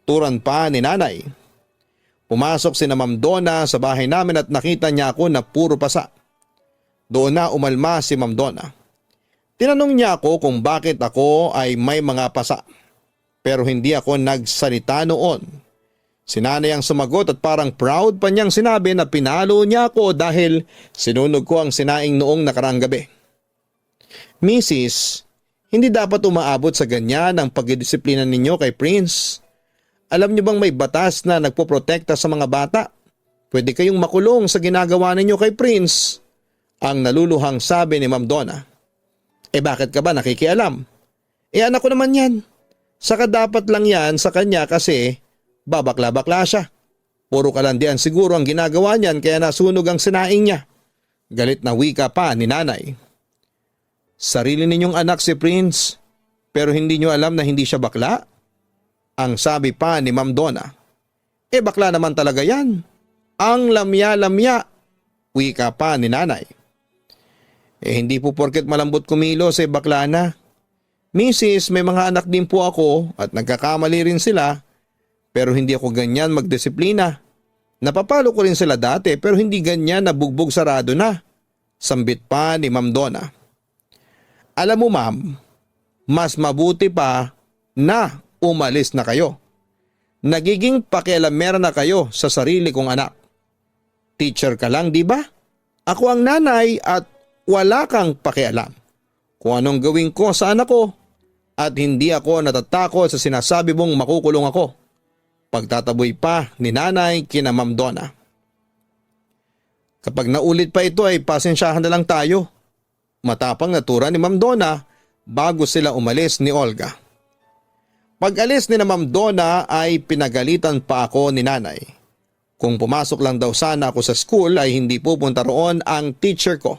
Turan pa ni nanay. Pumasok si na Ma'am Donna sa bahay namin at nakita niya ako na puro pasa. Doon na umalma si Ma'am Donna. Tinanong niya ako kung bakit ako ay may mga pasa. Pero hindi ako nagsalita noon. Si nanay ang sumagot at parang proud pa niyang sinabi na pinalo niya ako dahil sinunog ko ang sinaing noong nakaraang gabi. Mrs., hindi dapat umaabot sa ganyan ang pagdidisiplina ninyo kay Prince. Alam niyo bang may batas na nagpoprotekta sa mga bata? Pwede kayong makulong sa ginagawa ninyo kay Prince. Ang naluluhang sabi ni Ma'am Donna. Bakit ka ba nakikialam? Anak ko naman yan. Saka dapat lang yan sa kanya kasi babakla-bakla siya. Puro kalandian siguro ang ginagawa niyan kaya nasunog ang sinaing niya. Galit na wika pa ni nanay. Sarili ninyong anak si Prince pero hindi niyo alam na hindi siya bakla? Ang sabi pa ni Ma'am Donna. Bakla naman talaga yan. Ang lamya-lamya. Wika pa ni nanay. Hindi po porket malambot kumilos bakla na. Mrs., may mga anak din po ako at nagkakamali rin sila pero hindi ako ganyan magdisiplina. Napapalo ko rin sila dati pero hindi ganyan nabugbog sarado na. Sambit pa ni Ma'am Donna. Alam mo ma'am, mas mabuti pa na umalis na kayo. Nagiging pakialamera na kayo sa sarili kong anak. Teacher ka lang, di ba? Ako ang nanay at wala kang pakialam kung anong gawin ko sa anak ko at hindi ako natatakot sa sinasabi mong makukulong ako. Pagtataboy pa ni nanay kina Ma'am Donna. Kapag naulit pa ito ay pasensyahan na lang tayo. Matapang na tura ni Ma'am Donna bago sila umalis ni Olga. Pag-alis ni na Ma'am Donna ay pinagalitan pa ako ni nanay. Kung pumasok lang daw sana ako sa school ay hindi pupunta roon ang teacher ko.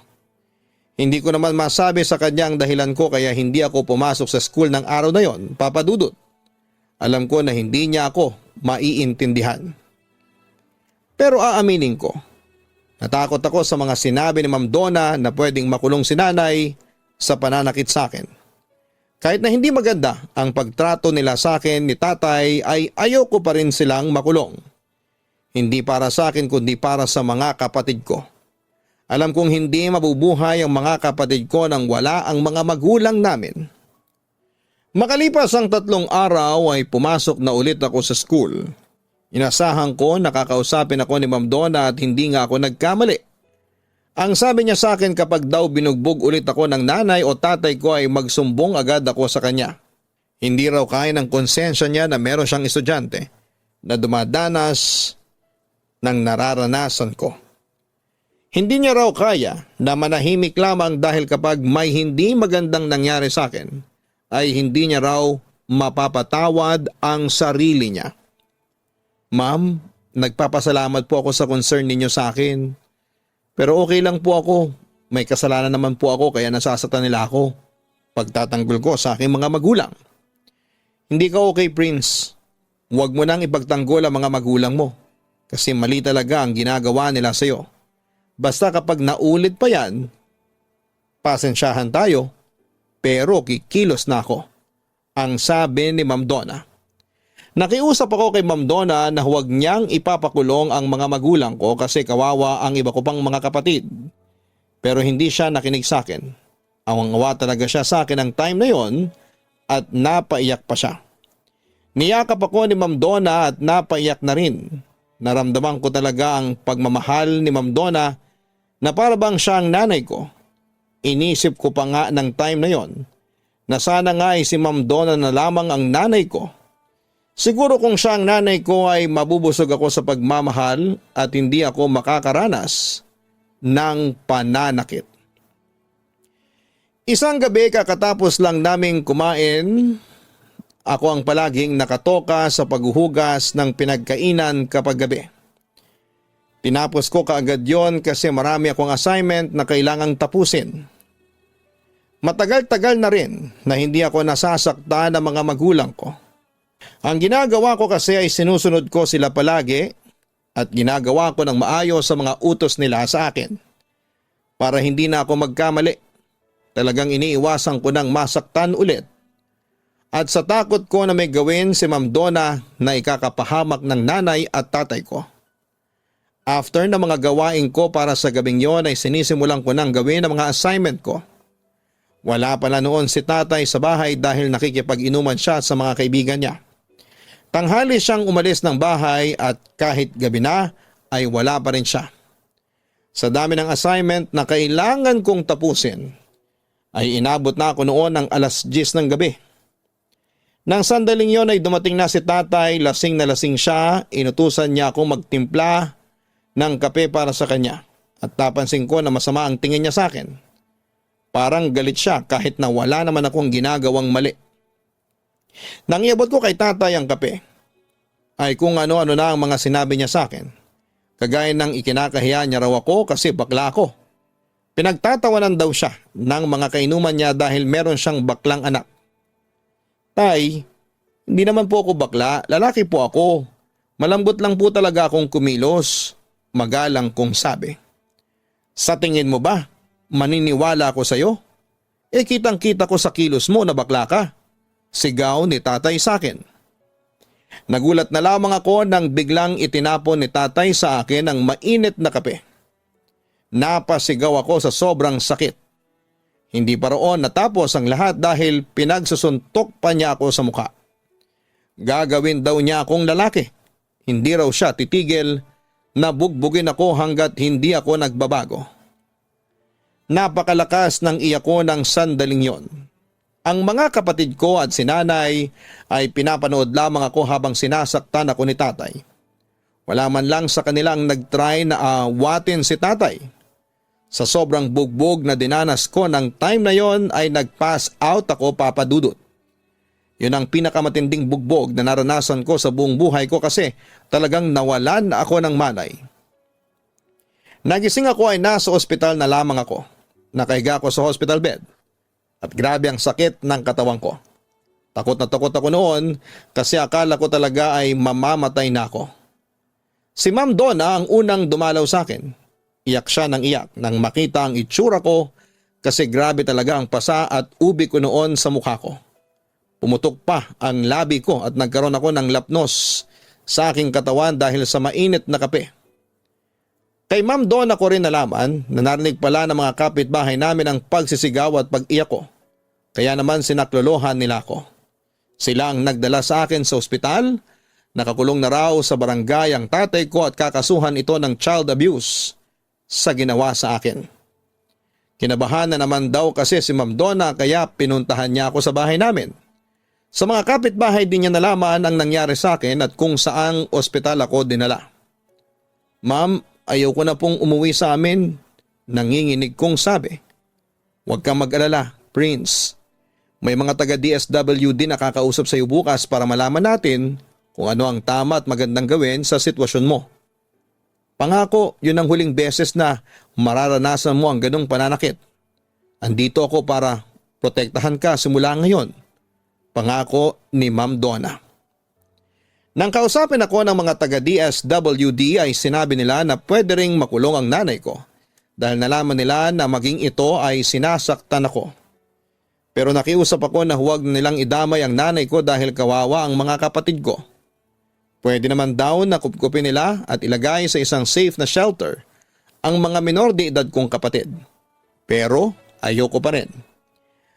Hindi ko naman masabi sa kanya ang dahilan ko kaya hindi ako pumasok sa school ng araw na yon, Papa Dudut. Alam ko na hindi niya ako maiintindihan. Pero aaminin ko, natakot ako sa mga sinabi ni Ma'am Donna na pwedeng makulong si nanay sa pananakit sa akin. Kahit na hindi maganda ang pagtrato nila sa akin ni tatay ay ayoko pa rin silang makulong. Hindi para sa akin kundi para sa mga kapatid ko. Alam kong hindi mabubuhay ang mga kapatid ko nang wala ang mga magulang namin. Makalipas ang 3 araw ay pumasok na ulit ako sa school. Inasahan ko nakakausapin ako ni Ma'am Donna at hindi nga ako nagkamali. Ang sabi niya sa akin kapag daw binugbog ulit ako ng nanay o tatay ko ay magsumbong agad ako sa kanya. Hindi raw kaya ng konsensya niya na meron siyang estudyante na dumadanas ng nararanasan ko. Hindi niya raw kaya na manahimik lamang dahil kapag may hindi magandang nangyari sa akin ay hindi niya raw mapapatawad ang sarili niya. Ma'am, nagpapasalamat po ako sa concern ninyo sa akin. Pero okay lang po ako. May kasalanan naman po ako kaya nasasaktan nila ako. Pagtatanggol ko sa aking mga magulang. Hindi ka okay, Prince. Huwag mo nang ipagtanggol ang mga magulang mo. Kasi mali talaga ang ginagawa nila sa'yo. Basta kapag naulit pa yan, pasensyahan tayo, pero kikilos na ako. Ang sabi ni Ma'am Donna. Nakiusap ako kay Ma'am Donna na huwag niyang ipapakulong ang mga magulang ko kasi kawawa ang iba ko pang mga kapatid. Pero hindi siya nakinig sa akin. Awang-awa talaga siya sa akin ang time na yon at napaiyak pa siya. Niyakap ako ni Ma'am Donna at napaiyak na rin. Naramdaman ko talaga ang pagmamahal ni Ma'am Donna na para bang siya ang nanay ko. Inisip ko pa nga ng time na yon na sana nga ay si Ma'am Donna na lamang ang nanay ko. Siguro kung siya ang nanay ko ay mabubusog ako sa pagmamahal at hindi ako makakaranas ng pananakit. Isang gabi kakatapos lang naming kumain, ako ang palaging nakatoka sa paghuhugas ng pinagkainan kapag gabi. Tinapos ko kaagad yon kasi marami akong assignment na kailangang tapusin. Matagal-tagal na rin na hindi ako nasasaktan ng mga magulang ko. Ang ginagawa ko kasi ay sinusunod ko sila palagi at ginagawa ko ng maayos sa mga utos nila sa akin. Para hindi na ako magkamali, talagang iniiwasan ko ng masaktan ulit. At sa takot ko na may gawin si Ma'am Donna na ikakapahamak ng nanay at tatay ko. After na mga gawain ko para sa gabing yon ay sinisimulan ko nang gawin ang mga assignment ko. Wala pala noon si tatay sa bahay dahil nakikipag-inuman siya sa mga kaibigan niya. Tanghali siyang umalis ng bahay at kahit gabi na ay wala pa rin siya. Sa dami ng assignment na kailangan kong tapusin ay inabot na ako noon ng alas 10 ng gabi. Nang sandaling yon ay dumating na si tatay, lasing na lasing siya, inutusan niya akong magtimpla ng kape para sa kanya at napansin ko na masama ang tingin niya sa akin. Parang galit siya kahit na wala naman akong ginagawang mali. Nang iabot ko kay tatay ang kape, ay kung ano-ano na ang mga sinabi niya sa akin. Kagaya ng ikinakahiya niya raw ako kasi bakla ako. Pinagtatawanan daw siya ng mga kainuman niya dahil meron siyang baklang anak. Tay, hindi naman po ako bakla, lalaki po ako. Malambot lang po talaga akong kumilos, magalang kong sabi. Sa tingin mo ba, maniniwala ako sa iyo? Kitang-kita ko sa kilos mo na bakla ka. Sigaw ni tatay sa akin. Nagulat na lamang ako nang biglang itinapon ni tatay sa akin ang mainit na kape. Napasigaw ako sa sobrang sakit. Hindi pa roon natapos ang lahat dahil pinagsusuntok pa niya ako sa mukha. Gagawin daw niya akong lalaki. Hindi raw siya titigil na bugbugin ako hanggat hindi ako nagbabago. Napakalakas ng iyak ko ng sandaling yon. Ang mga kapatid ko at si nanay ay pinapanood lamang ako habang sinasaktan ako ni tatay. Wala man lang sa kanilang nagtry na awatin si tatay. Sa sobrang bugbog na dinanas ko ng time na yon ay nag-pass out ako, Papa Dudut. Yun ang pinakamatinding bugbog na naranasan ko sa buong buhay ko kasi talagang nawalan na ako ng malay. Nagising ako ay nasa ospital na lamang ako. Nakahiga ako sa hospital bed. At grabe ang sakit ng katawan ko. Takot na takot ako noon kasi akala ko talaga ay mamamatay na ako. Si Ma'am Donna ang unang dumalaw sa akin. Iyak siya ng iyak nang makita ang itsura ko kasi grabe talaga ang pasa at ubi ko noon sa mukha ko. Pumutok pa ang labi ko at nagkaroon ako ng lapnos sa aking katawan dahil sa mainit na kape. Kay Ma'am Donna ko rin nalaman na narinig pala ng mga kapitbahay namin ang pagsisigaw at pag-iyak ko. Kaya naman sinaklolohan nila ako. Sila ang nagdala sa akin sa ospital. Nakakulong na raw sa barangay ang tatay ko at kakasuhan ito ng child abuse sa ginawa sa akin. Kinabahan na naman daw kasi si Ma'am Donna kaya pinuntahan niya ako sa bahay namin. Sa mga kapitbahay din niya nalaman ang nangyari sa akin at kung saang ospital ako dinala. Ma'am, ayaw ko na pong umuwi sa amin, nanginginig kong sabi. Huwag kang mag-alala, Prince. May mga taga-DSWD na kakausap sa iyo bukas para malaman natin kung ano ang tama at magandang gawin sa sitwasyon mo. Pangako, yun ang huling beses na mararanasan mo ang ganong pananakit. Andito ako para protektahan ka simula ngayon. Pangako ni Ma'am Donna. Nang kausapin ako ng mga taga-DSWD ay sinabi nila na pwede ring makulong ang nanay ko dahil nalaman nila na maging ito ay sinasaktan ako. Pero nakiusap ako na huwag nilang idamay ang nanay ko dahil kawawa ang mga kapatid ko. Pwede naman daw na kupkupin nila at ilagay sa isang safe na shelter ang mga minor de edad kong kapatid. Pero ayoko pa rin.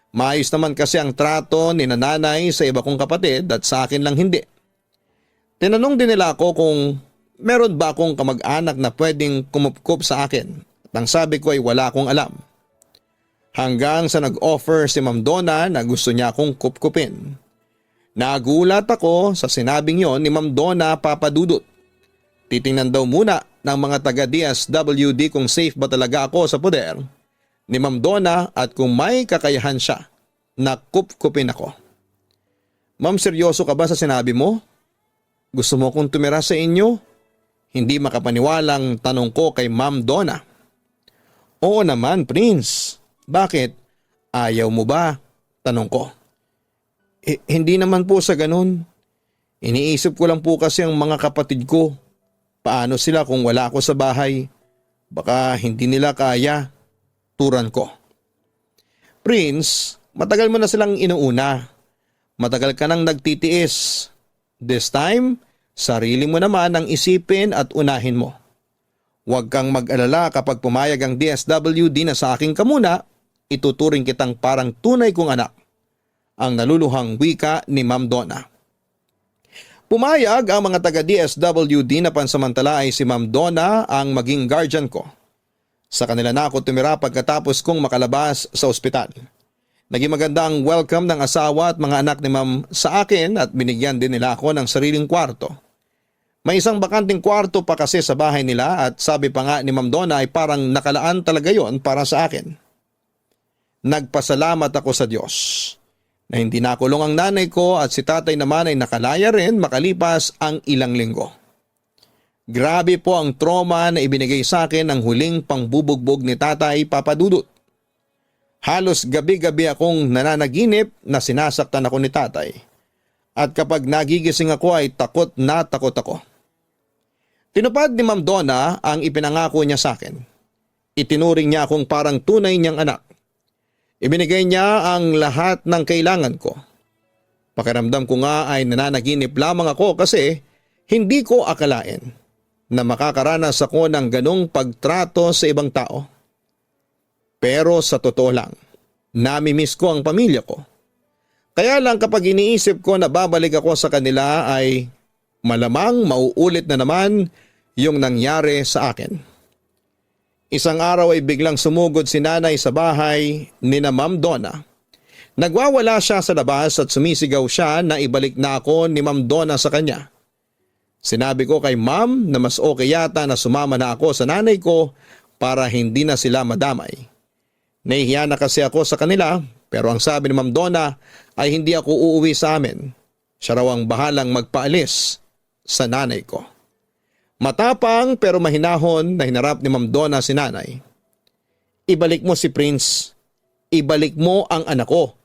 Maayos naman kasi ang trato ni nanay sa iba kong kapatid at sa akin lang hindi. Tinanong din nila ako kung meron ba akong kamag-anak na pwedeng kumupkup sa akin at ang sabi ko ay wala akong alam. Hanggang sa nag-offer si Ma'am Donna na gusto niya akong kupkupin. Nagulat ako sa sinabing yon ni Ma'am Donna, Papa Dudut. Titingnan daw muna ng mga taga-DSWD kung safe ba talaga ako sa poder ni Ma'am Donna at kung may kakayahan siya na kupkupin ako. Ma'am, seryoso ka ba sa sinabi mo? Gusto mo kong tumira sa inyo? Hindi makapaniwalang tanong ko kay Ma'am Donna. Oo naman, Prince. Bakit? Ayaw mo ba? Tanong ko. Hindi naman po sa ganun. Iniisip ko lang po kasi ang mga kapatid ko. Paano sila kung wala ako sa bahay? Baka hindi nila kaya. Turan ko. Prince, matagal mo na silang inuuna. Matagal ka nang nagtitiis. This time, sarili mo naman ang isipin at unahin mo. Huwag kang mag-alala kapag pumayag ang DSWD na sa aking kamuna, ituturing kitang parang tunay kong anak. Ang naluluhang wika ni Ma'am Donna. Pumayag ang mga taga-DSWD na pansamantala ay si Ma'am Donna ang maging guardian ko. Sa kanila na ako tumira pagkatapos kong makalabas sa ospital. Naging maganda ang welcome ng asawa at mga anak ni Ma'am sa akin at binigyan din nila ako ng sariling kwarto. May isang bakanting kwarto pa kasi sa bahay nila at sabi pa nga ni Ma'am Donna ay parang nakalaan talaga yon para sa akin. Nagpasalamat ako sa Diyos na hindi nakulong ang nanay ko at si tatay naman ay nakalaya rin makalipas ang ilang linggo. Grabe po ang trauma na ibinigay sa akin ng huling pangbubugbog ni tatay Papa Dudut. Halos gabi-gabi akong nananaginip na sinasaktan ako ni tatay. At kapag nagigising ako ay takot na takot ako. Tinupad ni Ma'am Donna ang ipinangako niya sa akin. Itinuring niya akong parang tunay niyang anak. Ibinigay niya ang lahat ng kailangan ko. Pakiramdam ko nga ay nananaginip lamang ako kasi hindi ko akalain na makakaranas ako ng ganong pagtrato sa ibang tao. Pero sa totoo lang, namimiss ko ang pamilya ko. Kaya lang kapag iniisip ko na babalik ako sa kanila ay malamang mauulit na naman yung nangyari sa akin. Isang araw ay biglang sumugod si nanay sa bahay ni na Ma'am Donna. Nagwawala siya sa labas at sumisigaw siya na ibalik na ako ni Ma'am Donna sa kanya. Sinabi ko kay Ma'am na mas okay yata na sumama na ako sa nanay ko para hindi na sila madamay. Nahihiya na kasi ako sa kanila pero ang sabi ni Ma'am Donna ay hindi ako uuwi sa amin. Siya raw ang bahalang magpaalis sa nanay ko. Matapang pero mahinahon na hinarap ni Ma'am Donna si nanay. Ibalik mo si Prince. Ibalik mo ang anak ko.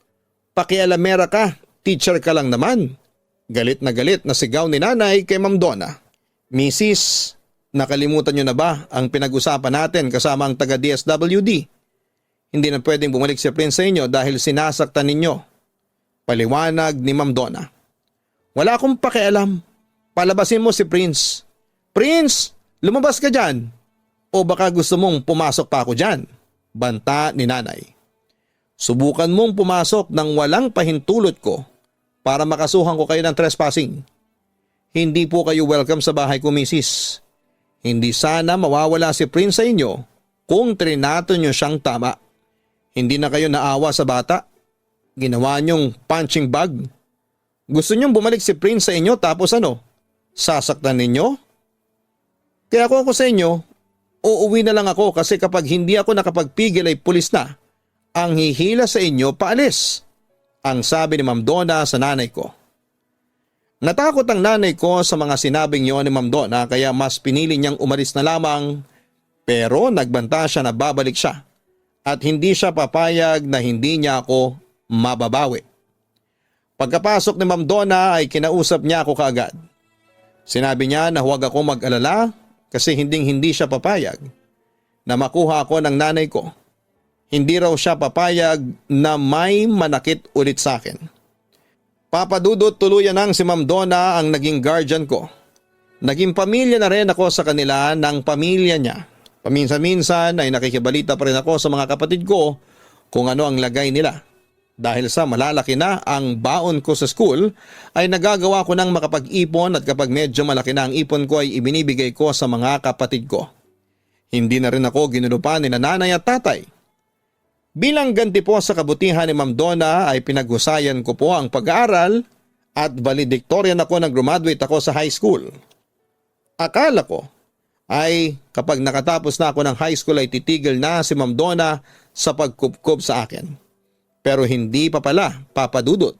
Pakialamera ka, teacher ka lang naman. Galit na sigaw ni nanay kay Ma'am Donna. Mrs., nakalimutan niyo na ba ang pinag-usapan natin kasama ang taga-DSWD? Hindi na pwedeng bumalik si Prince sa inyo dahil sinasaktan ninyo. Paliwanag ni Ma'am Donna. Wala akong pakialam. Palabasin mo si Prince. Prince, lumabas ka dyan. O baka gusto mong pumasok pa ako dyan? Banta ni nanay. Subukan mong pumasok ng walang pahintulot ko para makasuhan ko kayo ng trespassing. Hindi po kayo welcome sa bahay ko, Mrs. Hindi sana mawawala si Prince sa inyo kung trinato nyo siyang tama. Hindi na kayo naawa sa bata. Ginawa nyong punching bag. Gusto nyong bumalik si Prince sa inyo tapos ano? Sasaktan ninyo? Kaya kung ako sa inyo, uuwi na lang ako kasi kapag hindi ako nakapagpigil ay pulis na. Ang hihila sa inyo paalis. Ang sabi ni Ma'am Donna sa nanay ko. Natakot ang nanay ko sa mga sinabing yon ni Ma'am Donna kaya mas pinili niyang umalis na lamang pero nagbanta siya na babalik siya. At hindi siya papayag na hindi niya ako mababawi. Pagkapasok ni Ma'am Donna ay kinausap niya ako kaagad. Sinabi niya na huwag ako mag-alala kasi hindi siya papayag na makuha ako ng nanay ko. Hindi raw siya papayag na may manakit ulit sa akin. Papadudot tuluyan nang si Ma'am Donna ang naging guardian ko. Naging pamilya na rin ako sa kanila ng pamilya niya. Paminsan-minsan ay nakikibalita pa rin ako sa mga kapatid ko kung ano ang lagay nila. Dahil sa malalaki na ang baon ko sa school ay nagagawa ko ng makapag-ipon at kapag medyo malaki na ang ipon ko ay ibinibigay ko sa mga kapatid ko. Hindi na rin ako ginulupan ni nanay at tatay. Bilang ganti po sa kabutihan ni Ma'am Donna ay pinaghusayan ko po ang pag-aaral at valedictorian ako nang graduate ako sa high school. Akala ko ay kapag nakatapos na ako ng high school ay titigil na si Ma'am Donna sa pagkupkup sa akin. Pero hindi pa pala, papadudot.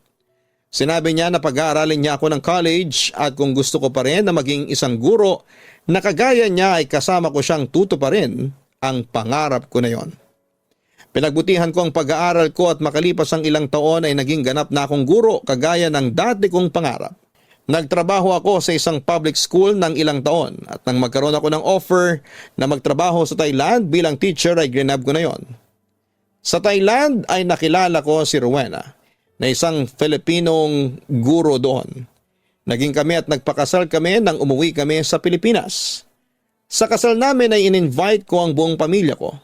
Sinabi niya na pag-aaralin niya ako ng college at kung gusto ko pa rin na maging isang guro na kagaya niya ay kasama ko siyang tutuparin ang pangarap ko na yon. Pinagbutihan ko ang pag-aaral ko at makalipas ang ilang taon ay naging ganap na akong guro kagaya ng dati kong pangarap. Nagtrabaho ako sa isang public school ng ilang taon at nang magkaroon ako ng offer na magtrabaho sa Thailand bilang teacher ay grinab ko na yon. Sa Thailand ay nakilala ko si Rowena na isang Filipinong guro doon. Naging kami at nagpakasal kami nang umuwi kami sa Pilipinas. Sa kasal namin ay in-invite ko ang buong pamilya ko.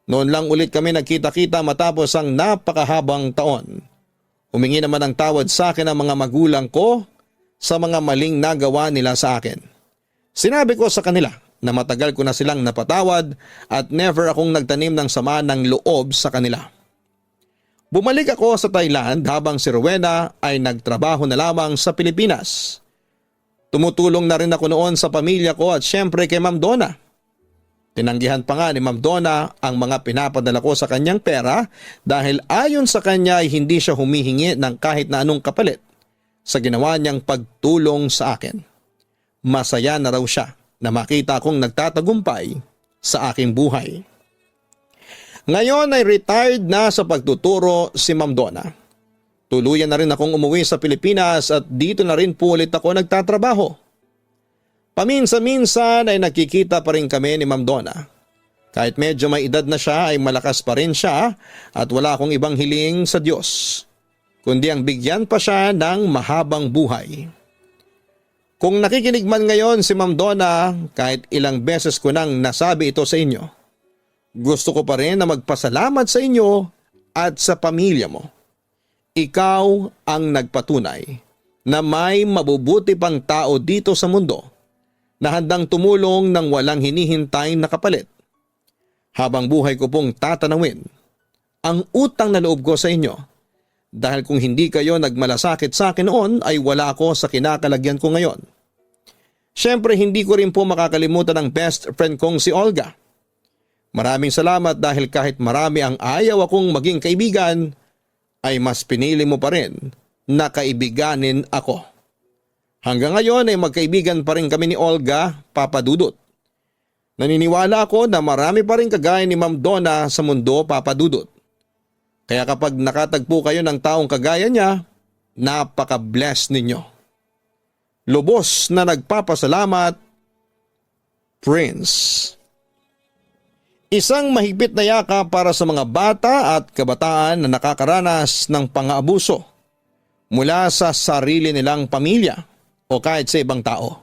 Noon lang ulit kami nagkita-kita matapos ang napakahabang taon. Humingi naman ng tawad sa akin ang mga magulang ko sa mga maling nagawa nila sa akin. Sinabi ko sa kanila na matagal ko na silang napatawad at never akong nagtanim ng sama ng loob sa kanila. Bumalik ako sa Thailand habang si Rowena ay nagtrabaho na lamang sa Pilipinas. Tumutulong na rin ako noon sa pamilya ko at syempre kay Ma'am Donna. Tinanggihan pa nga ni Ma'am Donna ang mga pinapadala ko sa kanyang pera dahil ayon sa kanya ay hindi siya humihingi ng kahit na anong kapalit sa ginawa niyang pagtulong sa akin. Masaya na raw siya na makita akong nagtatagumpay sa aking buhay. Ngayon ay retired na sa pagtuturo si Ma'am Donna. Tuluyan na rin akong umuwi sa Pilipinas at dito na rin po ulit ako nagtatrabaho. Paminsan-minsan ay nakikita pa rin kami ni Ma'am Donna. Kahit medyo may edad na siya ay malakas pa rin siya at wala akong ibang hiling sa Diyos, kundi ang bigyan pa siya ng mahabang buhay. Kung nakikinig man ngayon si Ma'am Donna, kahit ilang beses ko nang nasabi ito sa inyo, gusto ko pa rin na magpasalamat sa inyo at sa pamilya mo. Ikaw ang nagpatunay na may mabubuti pang tao dito sa mundo na handang tumulong ng walang hinihintay na kapalit. Habang buhay ko pong tatanawin ang utang na loob ko sa inyo dahil kung hindi kayo nagmalasakit sa akin noon ay wala ako sa kinakalagyan ko ngayon. Siyempre hindi ko rin po makakalimutan ang best friend kong si Olga. Maraming salamat dahil kahit marami ang ayaw akong maging kaibigan, ay mas pinili mo pa rin na kaibiganin ako. Hanggang ngayon ay magkaibigan pa rin kami ni Olga, Papa Dudut. Naniniwala ako na marami pa rin kagaya ni Ma'am Donna sa mundo, Papa Dudut. Kaya kapag nakatagpo kayo ng taong kagaya niya, napaka-bless ninyo. Lubos na nagpapasalamat, Prince. Isang mahigpit na yakap para sa mga bata at kabataan na nakakaranas ng pang-aabuso mula sa sarili nilang pamilya o kahit sa ibang tao.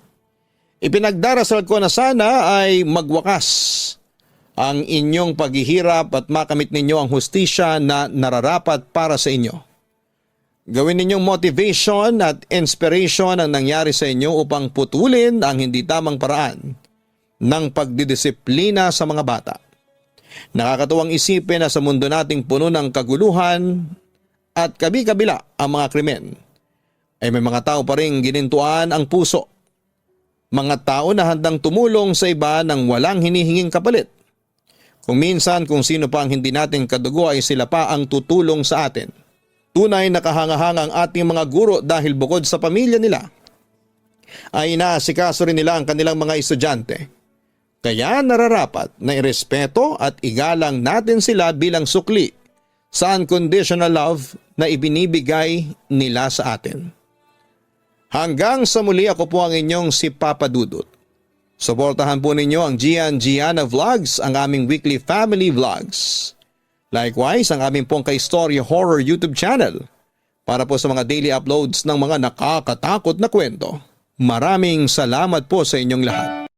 Ipinagdarasal ko na sana ay magwakas ang inyong paghihirap at makamit ninyo ang hustisya na nararapat para sa inyo. Gawin ninyong motivation at inspiration ang nangyari sa inyo upang putulin ang hindi tamang paraan ng pagdidisiplina sa mga bata. Nakakatuwang isipin na sa mundo nating puno ng kaguluhan at kabi-kabila ang mga krimen, ay may mga tao pa rin ginintuan ang puso. Mga tao na handang tumulong sa iba nang walang hinihinging kapalit. Kung minsan kung sino pa ang hindi natin kadugo ay sila pa ang tutulong sa atin. Tunay na kahanga-hanga ang ating mga guro dahil bukod sa pamilya nila, ay inaasikaso rin nila ang kanilang mga estudyante. Kaya nararapat na irespeto at igalang natin sila bilang sukli sa unconditional love na ibinibigay nila sa atin. Hanggang sa muli, ako po ang inyong si Papa Dudut. Suportahan po ninyo ang Gianna Vlogs, ang aming weekly family vlogs. Likewise, ang aming pong Ka-Istorya Horror YouTube channel para po sa mga daily uploads ng mga nakakatakot na kwento. Maraming salamat po sa inyong lahat.